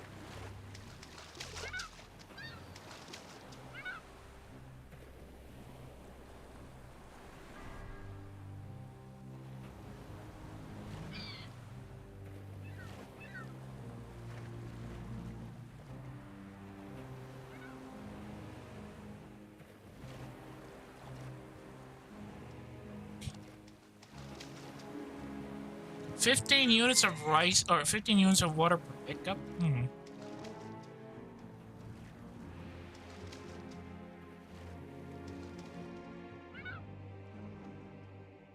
$15 units of rice or 15 units of water per pickup.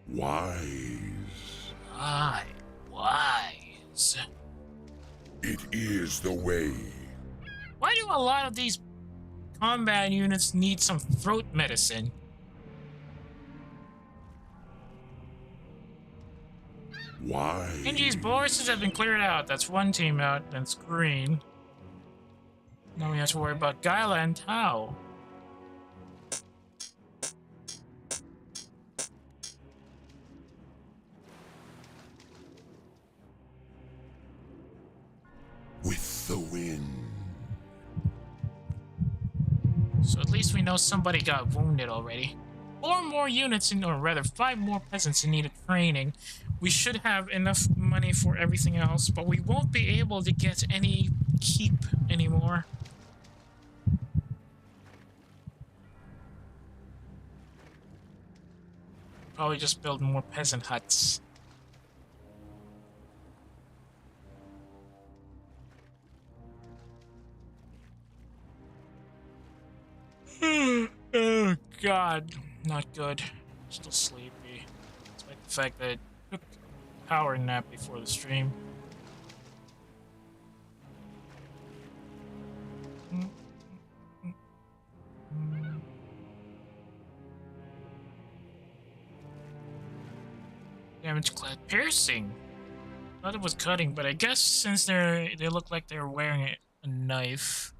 Wise. Wise. It is the way. Why do a lot of these combat units need some throat medicine? Why? Genji's forces have been cleared out. That's one team out. That's green. Now we have to worry about Gyla and Tao. With the wind. So at least we know somebody got wounded already. 4 more units, or rather 5 more peasants in need of training. We should have enough money for everything else, but we won't be able to get any keep anymore. Probably just build more peasant huts. Oh god, not good. Still sleepy. Despite the fact that I took a power nap before the stream. Damage clad piercing. Thought it was cutting, but I guess since they look like they're wearing a knife.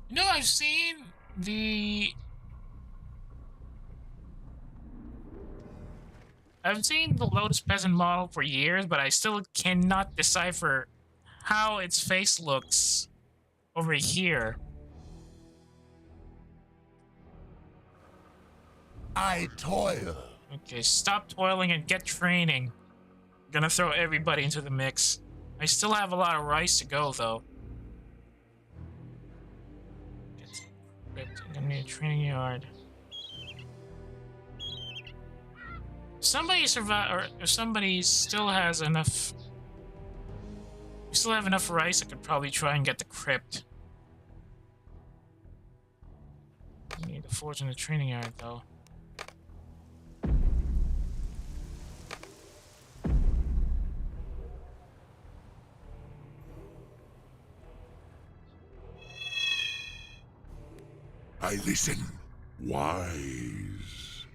You know, I've seen the Lotus Peasant model for years, but I still cannot decipher how its face looks over here. I toil. Okay, stop toiling and get training. I'm gonna throw everybody into the mix. I still have a lot of rice to go, though. I'm gonna need a training yard. Somebody survive, or somebody still has enough. We still have enough rice. I could probably try and get the crypt. I need a forge in the training yard, though. I listen. Wise.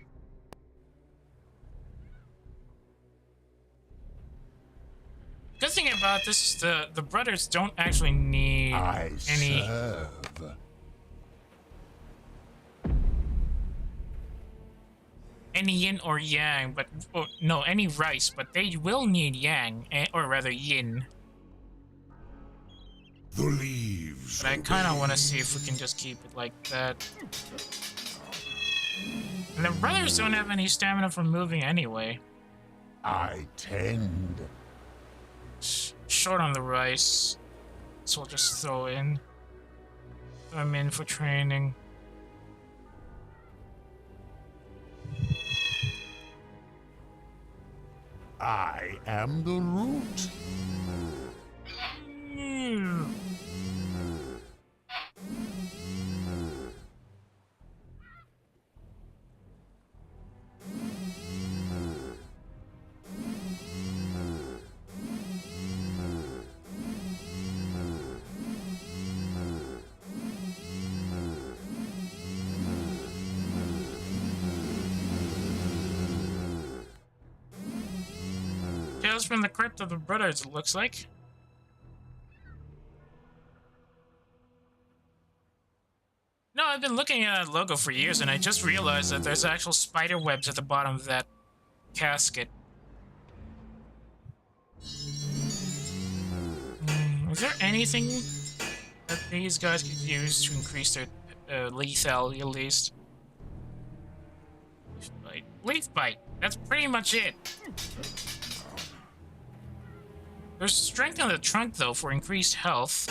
Good thing about this is the brothers don't actually need any serve. any yin or yang, but no, any rice, but they will need yang, or rather yin. The leaves. But I kind of want to see if we can just keep it like that. And the brothers don't have any stamina for moving anyway. I tend. Short on the rice, so we'll just throw them in for training. I am the root. Tales from the Crypt of the Brothers, it looks like. No, I've been looking at that logo for years, and I just realized that there's actual spider webs at the bottom of that casket. Is there anything that these guys could use to increase their lethality, at least? Leaf bite. Leaf bite. That's pretty much it. There's strength on the trunk, though, for increased health.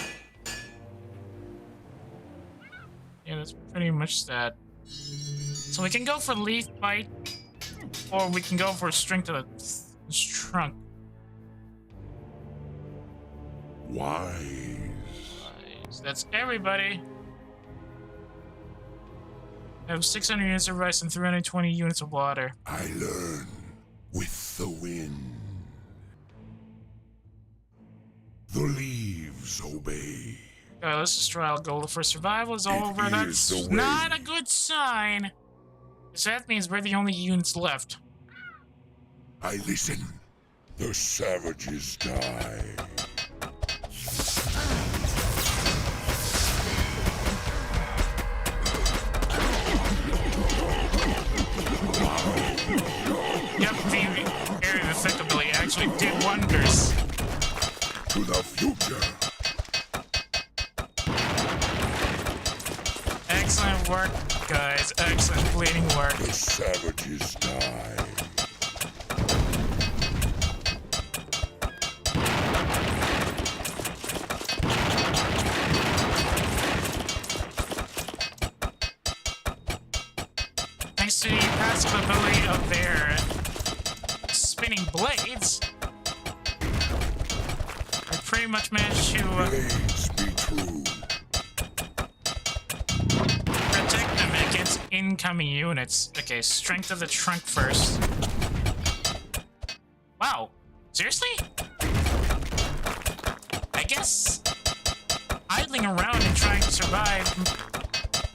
Yeah, that's pretty much that. So we can go for leaf bite, or we can go for strength of the trunk. Wise. That's everybody. I have 600 units of rice and 320 units of water. I learn with the wind. The leaves obey. Alright, let's destroy our goal for survival is over. It is That's the way. not a good sign. So that means we're the only units left. I listen. The savages die. Yep, the area of effect ability actually did wonders. To the future. Excellent work, guys. Excellent bleeding work. The savages die. Thanks to the passive ability of their spinning blades, we pretty much managed to Blades be true. protect them against incoming units. Okay, strength of the trunk first. Wow. Seriously? I guess idling around and trying to survive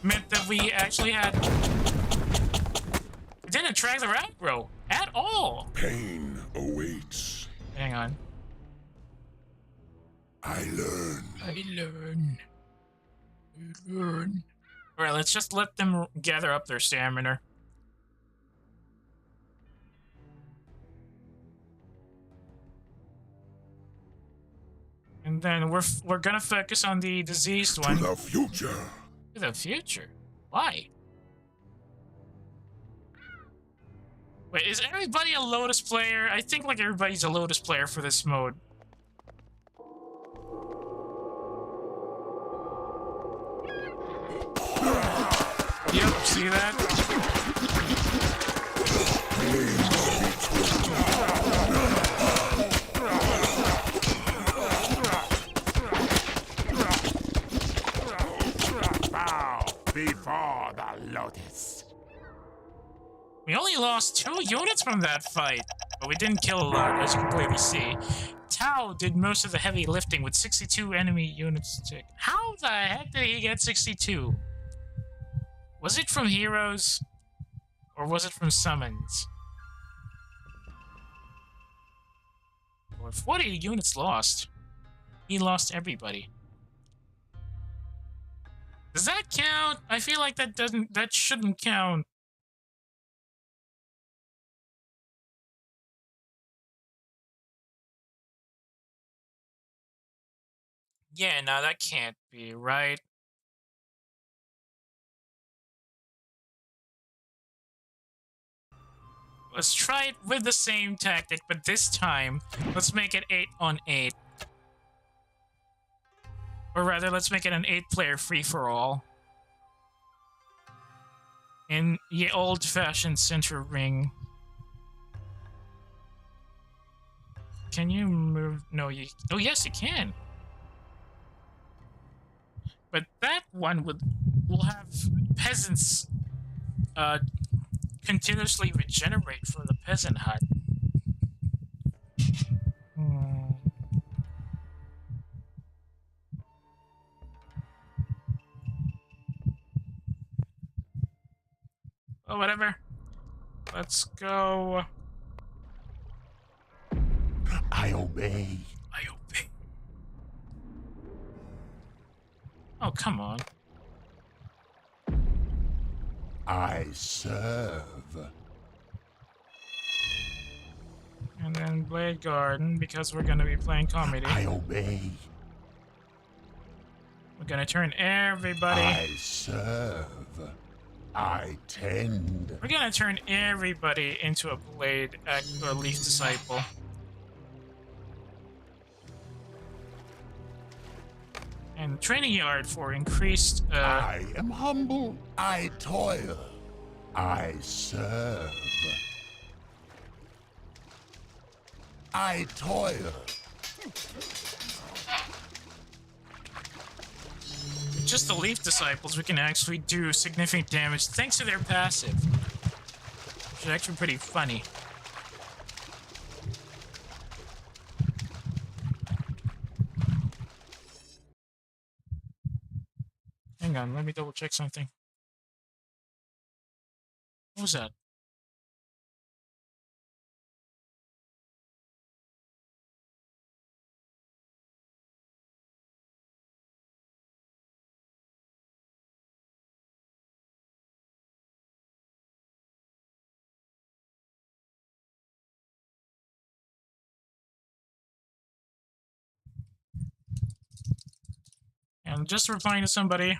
meant that we actually had... It didn't attract their aggro at all. Pain awaits. Hang on. I learn. I learn. Alright, let's just let them gather up their stamina. And then we're gonna focus on the diseased one. To the future. To the future? Why? Wait, is everybody a Lotus player? I think like everybody's a Lotus player for this mode. Yep, see that? Bow before the Lotus. We only lost 2 units from that fight, but we didn't kill a lot, as you can clearly see. Tao did most of the heavy lifting with 62 enemy units to take. How the heck did he get 62? Was it from heroes? Or was it from summons? Or 40 units lost. He lost everybody. Does that count? I feel like that shouldn't count. Yeah, no, that can't be right. Let's try it with the same tactic, but this time, let's make it 8 on 8. Or rather, let's make it an 8-player free-for-all. In the old-fashioned center ring. Can you move? No, you... Oh, yes, you can. But that one will have peasants continuously regenerate from the peasant hut. Oh, whatever. Let's go. I obey. I obey. Oh, come on. I serve. And then Blade Garden, because we're going to be playing comedy. I obey. We're going to turn everybody... I serve. I tend. We're going to turn everybody into a Blade or Leaf Disciple. And training yard for increased... I am humble. I toil. I serve. I toil. Just the Leaf Disciples, we can actually do significant damage thanks to their passive. Which is actually pretty funny. Hang on, let me double check something. What was that? I'm just replying to somebody.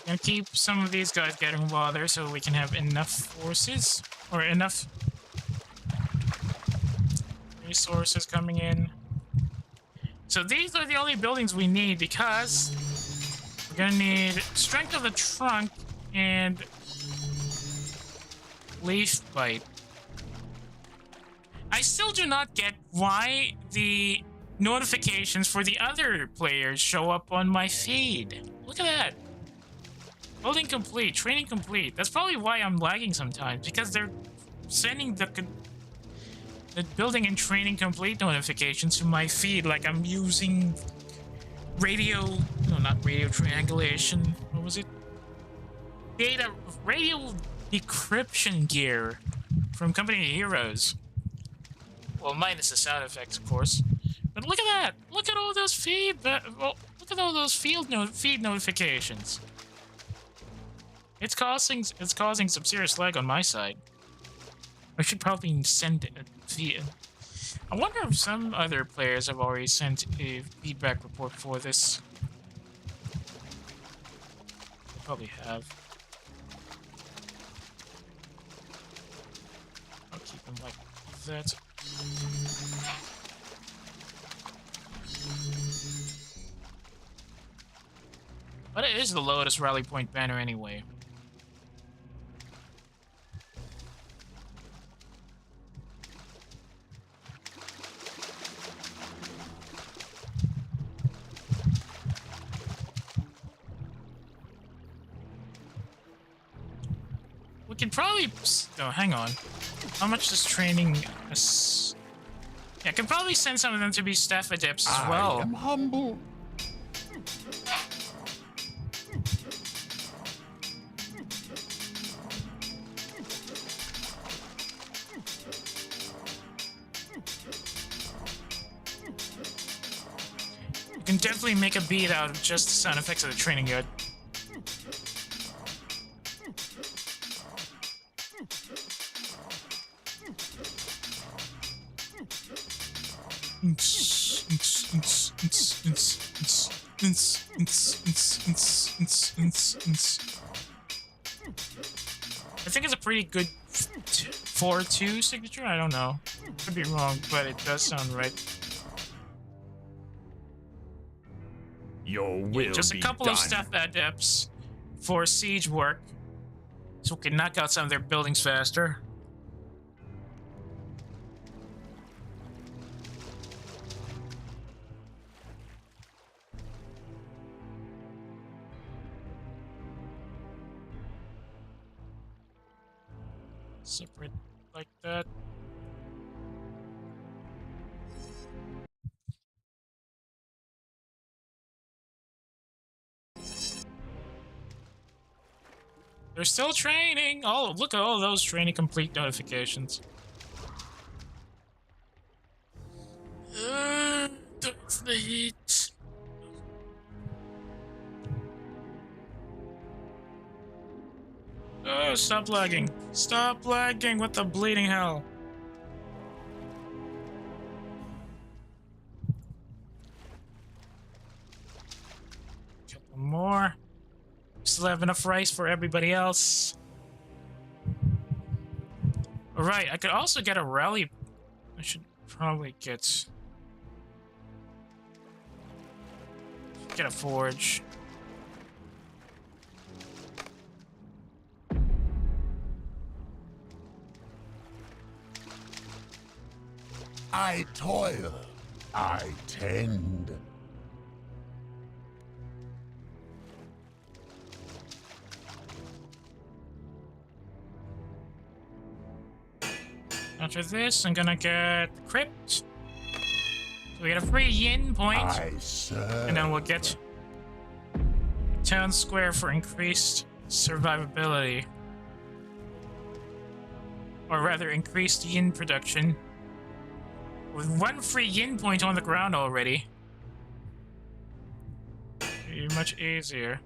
Gonna keep some of these guys getting water so we can have enough forces or enough resources coming in. So these are the only buildings we need because we're gonna need strength of the trunk and leaf bite. I still do not get why the notifications for the other players show up on my feed. Look at that. Building complete, training complete. That's probably why I'm lagging sometimes, because they're sending the building and training complete notifications to my feed like I'm using radio... No, not radio triangulation. What was it? Radio decryption gear from Company of Heroes. Well, minus the sound effects, of course. But look at that! Look at all those feed notifications. It's causing some serious lag on my side. I should probably send a feed. I wonder if some other players have already sent a feedback report for this. They probably have. I'll keep them like that. But it is the Lotus Rally Point banner anyway. We can probably... Oh, hang on. How much does training... Yeah, I can probably send some of them to be staff adepts as well. I am humble. You can definitely make a beat out of just the sound effects of the training yard. I think it's a pretty good 4-2 signature. I don't know. Could be wrong, but it does sound right. Your will Just a couple of staff adepts for siege work, so we can knock out some of their buildings faster. Separate like that. They're still training. Oh, look at all those training complete notifications. That's the heat. Oh, stop lagging. Stop lagging. What the bleeding hell? Couple more. Still have enough rice for everybody else. Alright, I could also get a rally. I should probably get a forge. I toil. I tend. After this, I'm gonna get the crypt. So we get a free yin point, I serve. and then we'll get town square for increased survivability. Or rather, increased yin production. With one free yin point on the ground already. Be much easier.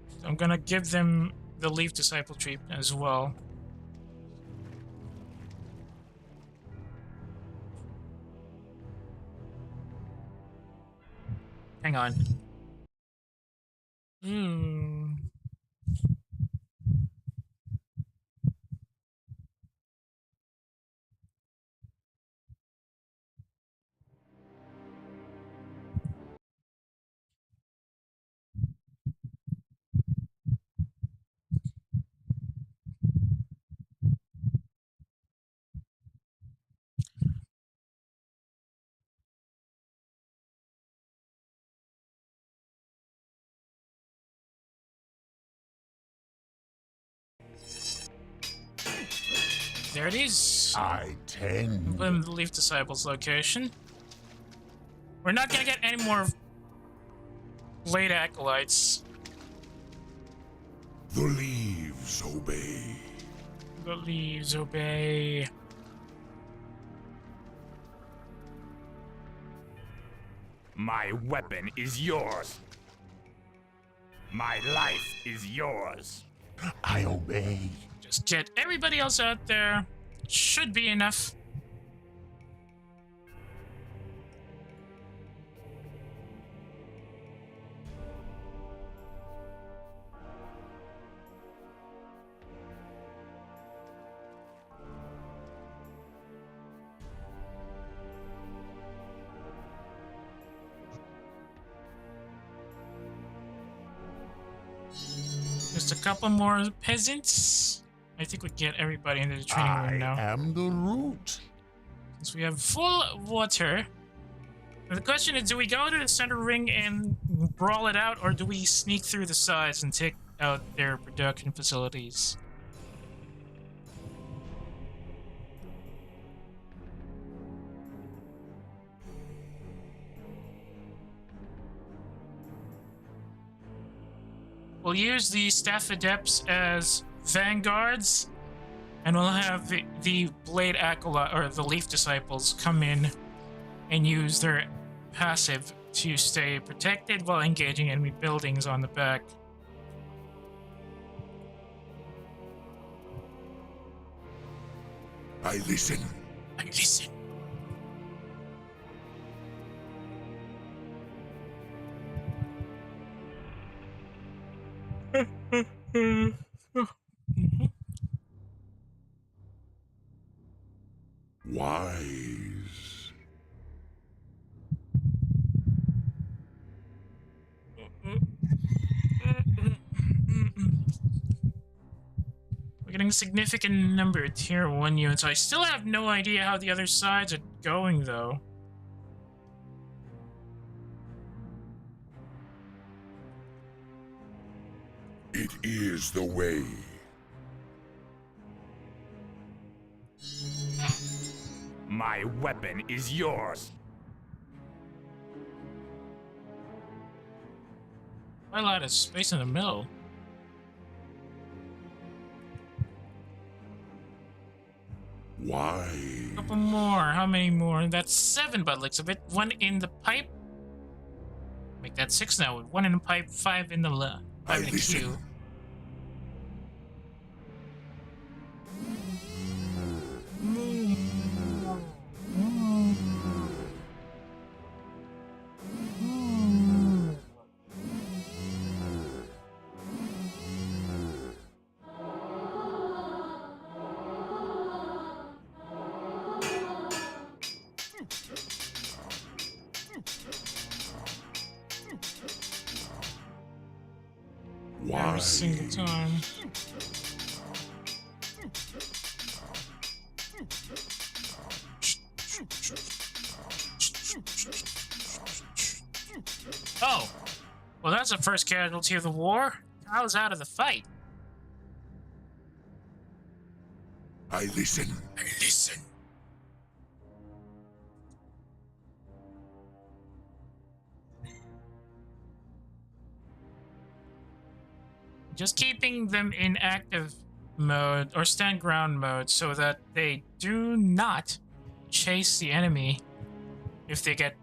So I'm gonna give them the Leaf Disciple treatment as well. Hang on. There it is. I tend. Put in the Leaf Disciples location. We're not gonna get any more Blade Acolytes. The leaves obey. The leaves obey. My weapon is yours. My life is yours. I obey. Just get everybody else out there. Should be enough. Just a couple more peasants. I think we get everybody into the training room now. I am the root. Since we have full water. And the question is, do we go to the center ring and brawl it out, or do we sneak through the sides and take out their production facilities? We'll use the Staff Adepts as vanguards, and we'll have the Blade Acolyte, or the Leaf Disciples, come in and use their passive to stay protected while engaging enemy buildings on the back. I listen. I listen. Wise. We're getting a significant number of tier 1 units. I still have no idea how the other sides are going, though. It is the way. My weapon is yours. Quite a lot of space in the middle. Why? Couple more. How many more? That's 7 by the looks of it. 1 in the pipe. Make that 6 now. 1 in the pipe, 5 in the I 5 in the listen. queue. Why? Every single time. Oh, well, that's the first casualty of the war. I was out of the fight. I listen. I listen. Just keeping them in active mode or stand ground mode so that they do not chase the enemy if they get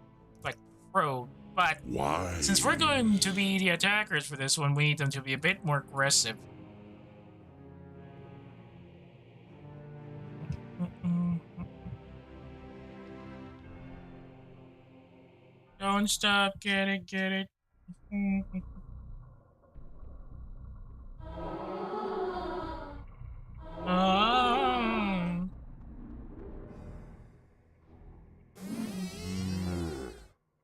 like probed. But Why? since we're going to be the attackers for this one, we need them to be a bit more aggressive. Don't stop, get it, get it.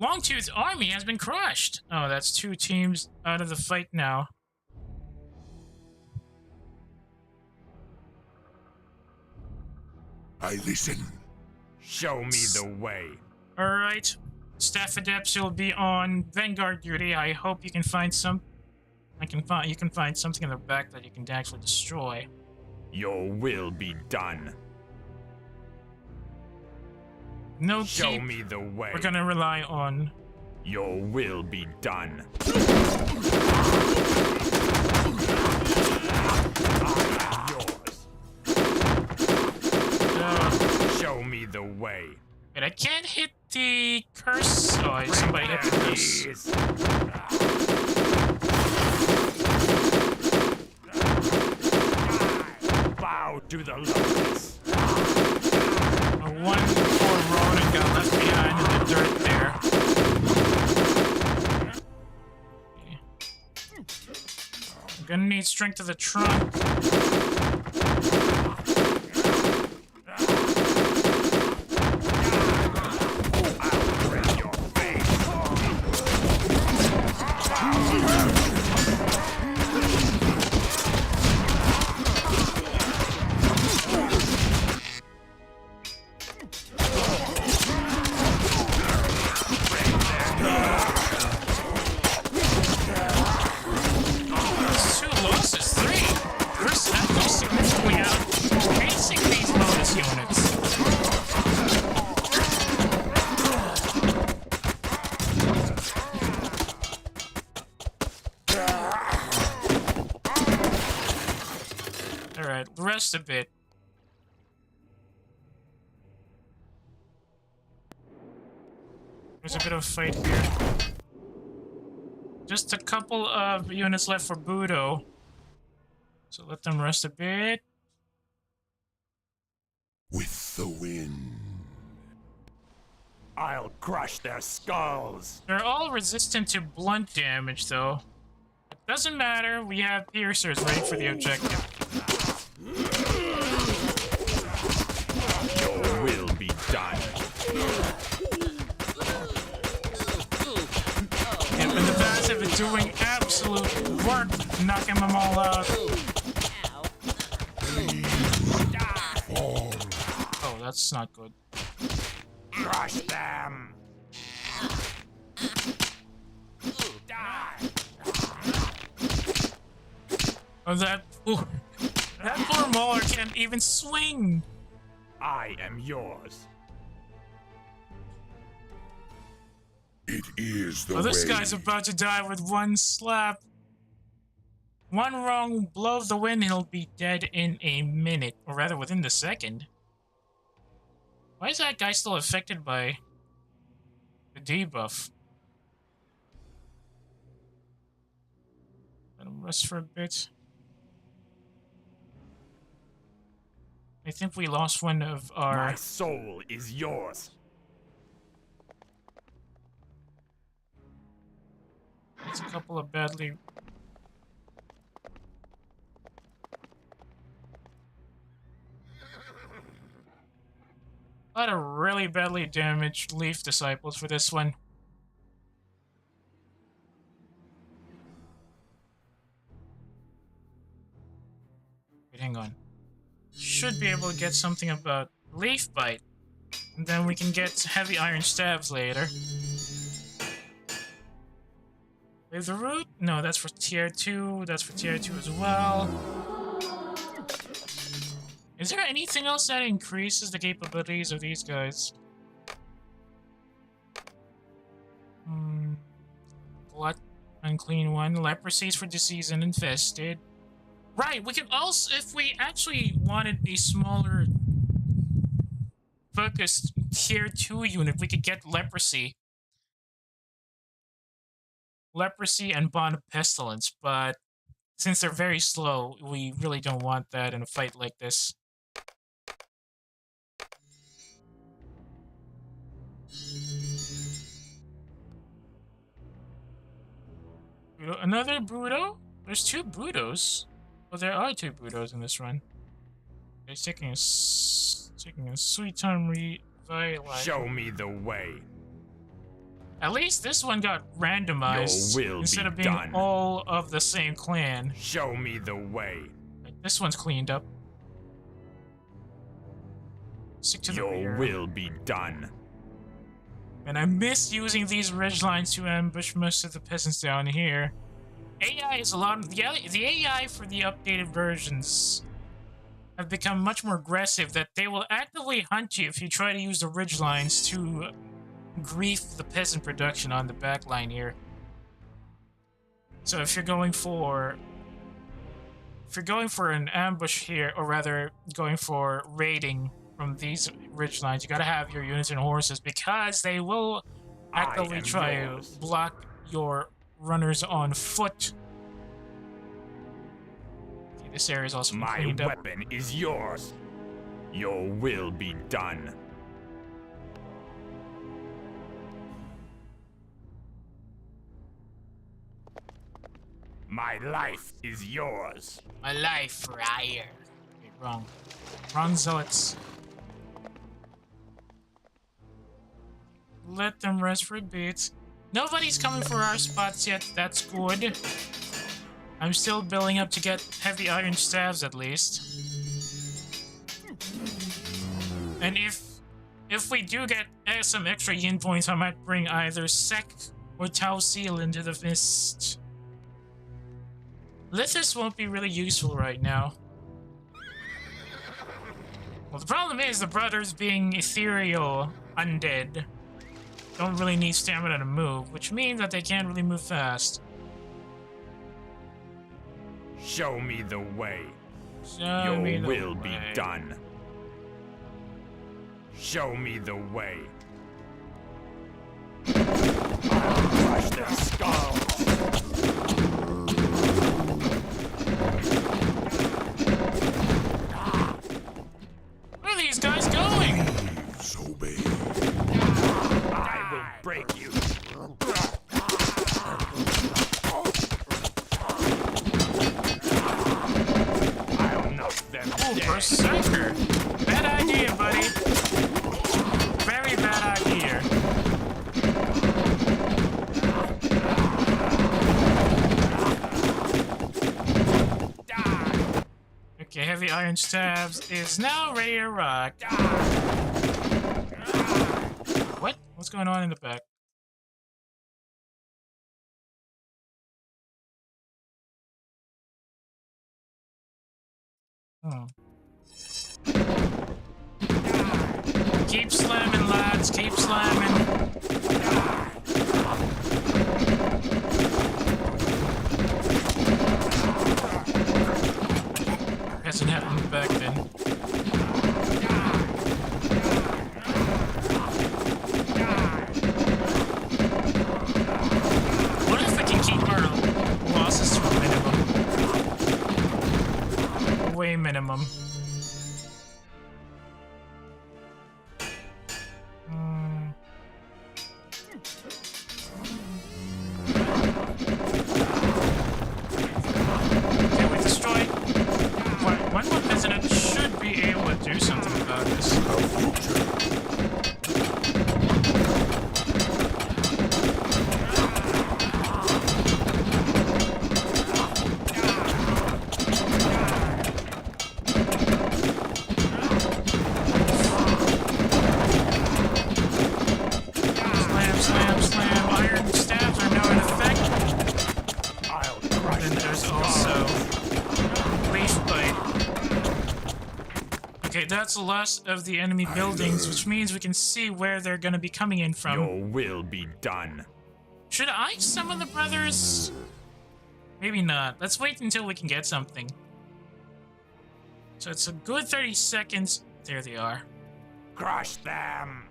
Longtooth's army has been crushed. Oh, that's 2 teams out of the fight now. I listen. Show me the way. All right, Staff Adepts will be on Vanguard duty. I hope you can find some. You can find something in the back that you can actually destroy. Your will be done. No, Show keep. me the way. We're gonna rely on. Your will be done. Yours. Show me the way. But I can't hit the curse. Oh, somebody hit the curse. Please. Bow to the lotus. A 1-4 Ronin got left behind in the dirt there. Okay. I'm gonna need strength of the trunk. I'll break your face. That's 2 losses, 3. First that significantly outpacing these bonus units. Alright, rest a bit. There's a bit of a fight here. Just a couple of units left for Budo. So let them rest a bit. With the wind. I'll crush their skulls. They're all resistant to blunt damage, though. It doesn't matter, we have piercers ready for the objective. Your will be done. And in the past, have been doing absolute work, knocking them all out. Oh, that's not good. Crush them. Oh, that poor Mauler can't even swing. I am yours. It is the Oh, this way. guy's about to die with 1 slap. 1 wrong blow of the wind, he'll be dead in a minute, or rather within the second. Why is that guy still affected by the debuff? Let him rest for a bit. I think we lost one of our... My soul is yours. It's a couple of badly... A lot of really badly damaged Leaf Disciples for this one. Wait, hang on. Should be able to get something about Leaf Bite. And then we can get Heavy Iron Stabs later. With the root? No, that's for tier 2. That's for tier 2 as well. Is there anything else that increases the capabilities of these guys? Blood, unclean one. Leprosies for disease and infested. Right, we can also, if we actually wanted a smaller focused tier 2 unit, we could get leprosy. Leprosy and Bond of Pestilence, but since they're very slow, we really don't want that in a fight like this. Another Budo? There's 2 Budos. Well, there are 2 Budos in this run. He's taking a sweet time revitalizing. Show me the way. At least this one got randomized Your will instead be of being done. all of the same clan. Show me the way. Like, this one's cleaned up. Stick to the Your rear. will be done. And I miss using these ridge lines to ambush most of the peasants down here. AI is a lot of... The AI for the updated versions have become much more aggressive, that they will actively hunt you if you try to use the ridge lines to grief the peasant production on the back line here. So if you're going for an ambush here, or rather going for raiding from these ridge lines, you gotta have your units and horses, because they will actively try to block your runners on foot. Okay, this area is also My cleaned up. weapon is yours. Your will be done. My life is yours. My life for hire. Okay, wrong. Wrong zealots. Let them rest for a bit. Nobody's coming for our spots yet. That's good. I'm still building up to get heavy iron staves at least. And if we do get some extra yin points, I might bring either Sek or Tau Seal into the fist. Lithis won't be really useful right now. Well, the problem is the brothers being ethereal undead don't really need stamina to move, which means that they can't really move fast. Show me the way. Show me Your the will be way. done. Show me the way. I'll crush their skulls. Where are these guys going? So big. I will break you. I'll knock them Ooh, dead. Berserker! Bad idea, buddy. Very bad idea. Okay, heavy iron stabs is now ready to rock. What? What's going on in the back? Hmm. Keep slamming, lads. Keep slamming. Hasn't happened back then. What if we can keep our losses to a minimum? Way minimum. Okay, we destroyed one more president should be able to do something about this. that's the last of the enemy buildings, which means we can see where they're gonna be coming in from. Your will be done. Should I summon the brothers? Maybe not. Let's wait until we can get something. So it's a good 30 seconds. There they are. Crush them.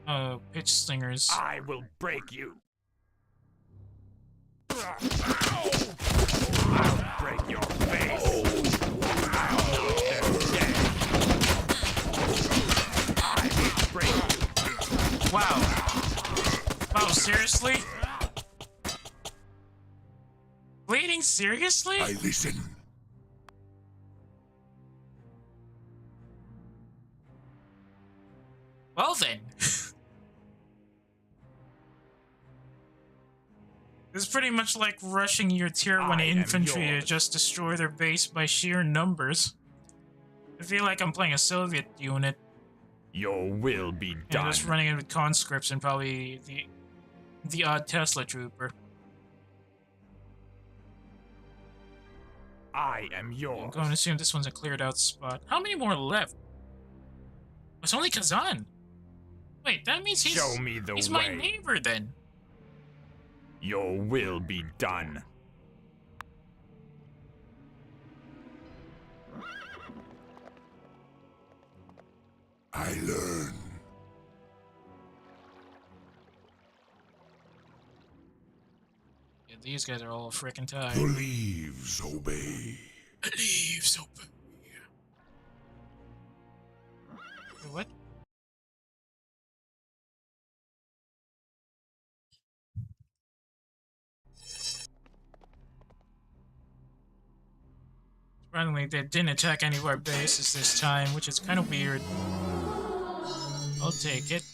Oh, pitch slingers. I will break you. I'll break your face. I'll knock them dead. I will break you. Wow. Wow, seriously? Bleeding seriously? I listen. Well then. It's pretty much like rushing your tier 1 infantry to just destroy their base by sheer numbers. I feel like I'm playing a Soviet unit. Your will be done. And just running in with conscripts and probably the odd Tesla trooper. I am yours. I'm going to assume this one's a cleared out spot. How many more left? It's only Kazan. Wait, that means Show me the he's way. my neighbor then. Your will be done. I learn. Yeah, these guys are all freaking tired. The leaves obey. The leaves open. Wait, what? Surprisingly, they didn't attack any of our bases this time, which is kind of weird. I'll take it.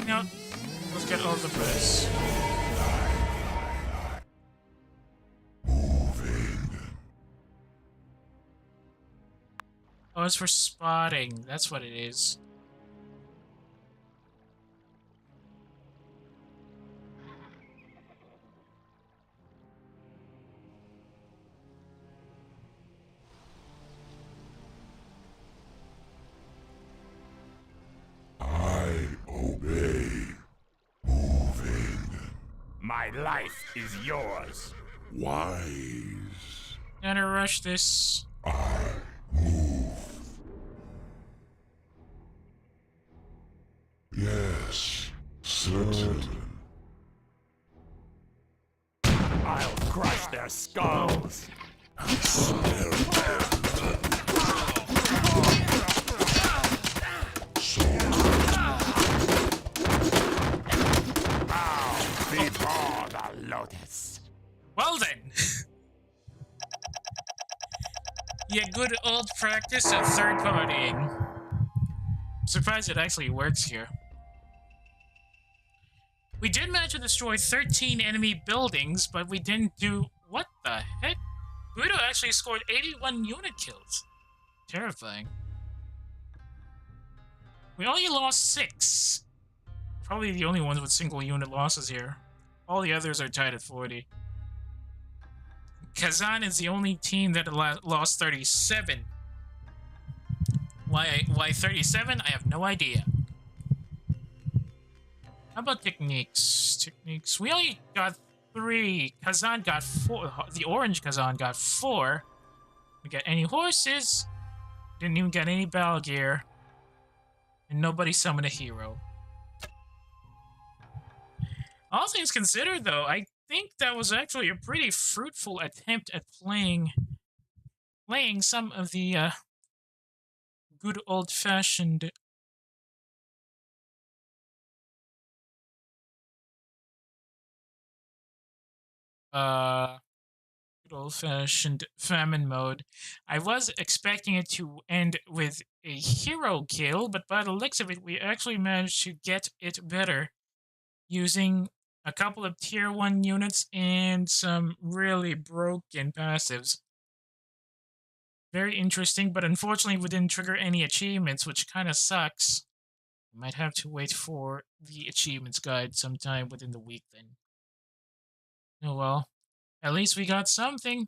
No, let's get all the press. Oh, it's for spotting. That's what it is. I obey. Moving. My life is yours. Wise. Gotta rush this. I move. Yes, certain. I'll crush their skulls. I smell them. Before the lotus. Well then. Yeah, good old practice of third partying. I'm surprised it actually works here. We did manage to destroy 13 enemy buildings, but we didn't do... What the heck? Guido actually scored 81 unit kills. Terrifying. We only lost 6. Probably the only ones with single unit losses here. All the others are tied at 40. Kazan is the only team that lost 37. Why 37? I have no idea. How about techniques? Techniques. We only got 3. Kazan got 4. The orange Kazan got 4. We got any horses. Didn't even get any battle gear. And nobody summoned a hero. All things considered, though, I think that was actually a pretty fruitful attempt at playing some of the good old-fashioned good old-fashioned famine mode. I was expecting it to end with a hero kill, but by the looks of it, we actually managed to get it better using a couple of tier 1 units and some really broken passives. Very interesting, but unfortunately we didn't trigger any achievements, which kind of sucks. I might have to wait for the achievements guide sometime within the week then. Oh well, at least we got something.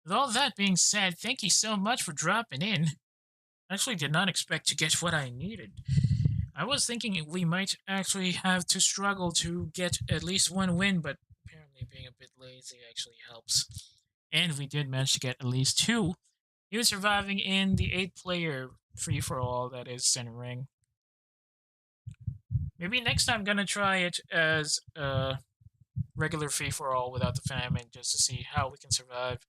With all that being said, thank you so much for dropping in. I actually did not expect to get what I needed. I was thinking we might actually have to struggle to get at least one win, but apparently being a bit lazy actually helps. And we did manage to get at least two. You surviving in the 8-player free-for-all that is centering. Maybe next time I'm gonna try it as a regular free-for-all without the famine, just to see how we can survive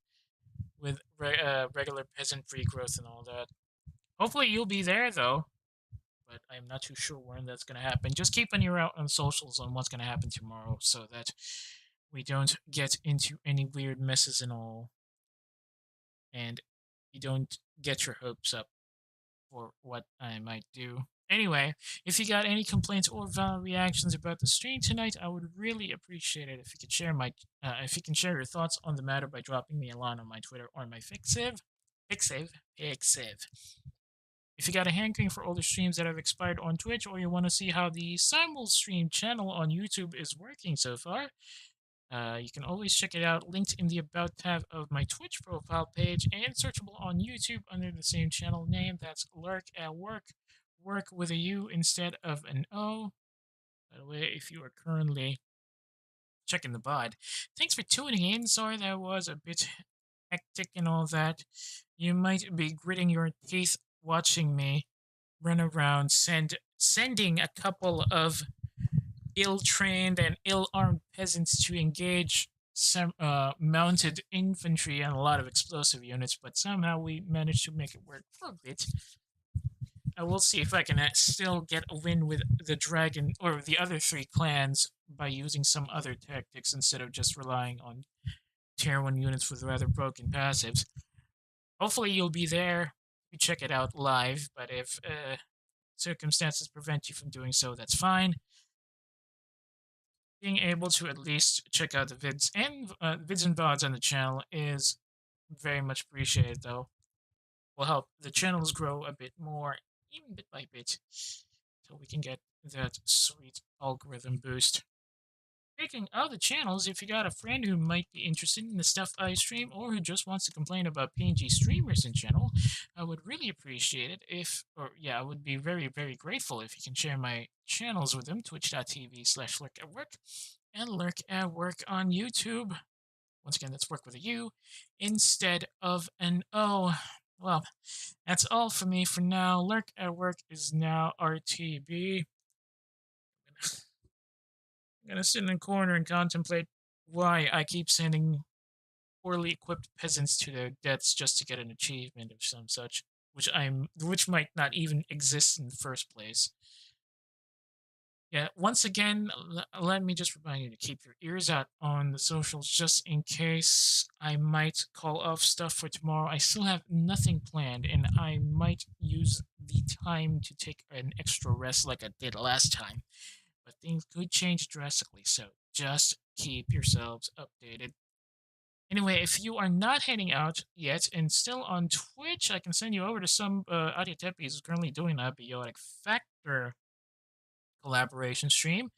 with regular peasant regrowth and all that. Hopefully you'll be there though, but I'm not too sure when that's gonna happen. Just keep an ear out on socials on what's gonna happen tomorrow, so that we don't get into any weird messes and all, and you don't get your hopes up for what I might do. Anyway, if you got any complaints or valid reactions about the stream tonight, I would really appreciate it if you could if you can share your thoughts on the matter by dropping me a line on my Twitter or my Pixiv. If you got a hankering for older streams that have expired on Twitch, or you want to see how the simul stream channel on YouTube is working so far, you can always check it out, linked in the About tab of my Twitch profile page, and searchable on YouTube under the same channel name. That's Lurk at Work, work with a U instead of an O. By the way, if you are currently checking the VOD, thanks for tuning in. Sorry that was a bit hectic and all that. You might be gritting your teeth watching me run around sending a couple of ill-trained and ill-armed peasants to engage some mounted infantry and a lot of explosive units, but somehow we managed to make it work for a bit. I will see if I can still get a win with the dragon or the other 3 clans by using some other tactics instead of just relying on tier 1 units with rather broken passives. Hopefully you'll be there to check it out live, but if circumstances prevent you from doing so, that's fine. Being able to at least check out the vids and VODs on the channel is very much appreciated, though. Will help the channels grow a bit more, even bit by bit, so we can get that sweet algorithm boost. Speaking of the channels, if you got a friend who might be interested in the stuff I stream, or who just wants to complain about PNG streamers in general, I would really appreciate it I would be very, very grateful if you can share my channels with them, twitch.tv/lurkatwork, and Lurk at Work on YouTube. Once again, that's work with a U instead of an O. Well, that's all for me for now. Lurk at Work is now RTB. I'm gonna sit in a corner and contemplate why I keep sending poorly equipped peasants to their deaths just to get an achievement of some such, which might not even exist in the first place. Yeah, once again, let me just remind you to keep your ears out on the socials just in case I might call off stuff for tomorrow. I still have nothing planned, and I might use the time to take an extra rest like I did last time. But things could change drastically, so just keep yourselves updated. Anyway, if you are not heading out yet and still on Twitch, I can send you over to some Audio Teppies who's currently doing a Biotic Factor collaboration stream.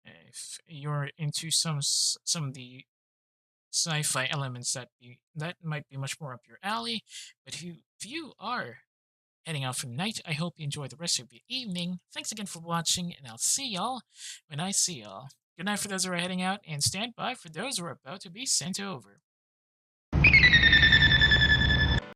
If you're into some of the sci-fi elements that might be much more up your alley, but if you are heading out for the night, I hope you enjoy the rest of your evening. Thanks again for watching, and I'll see y'all when I see y'all. Good night for those who are heading out, and stand by for those who are about to be sent over.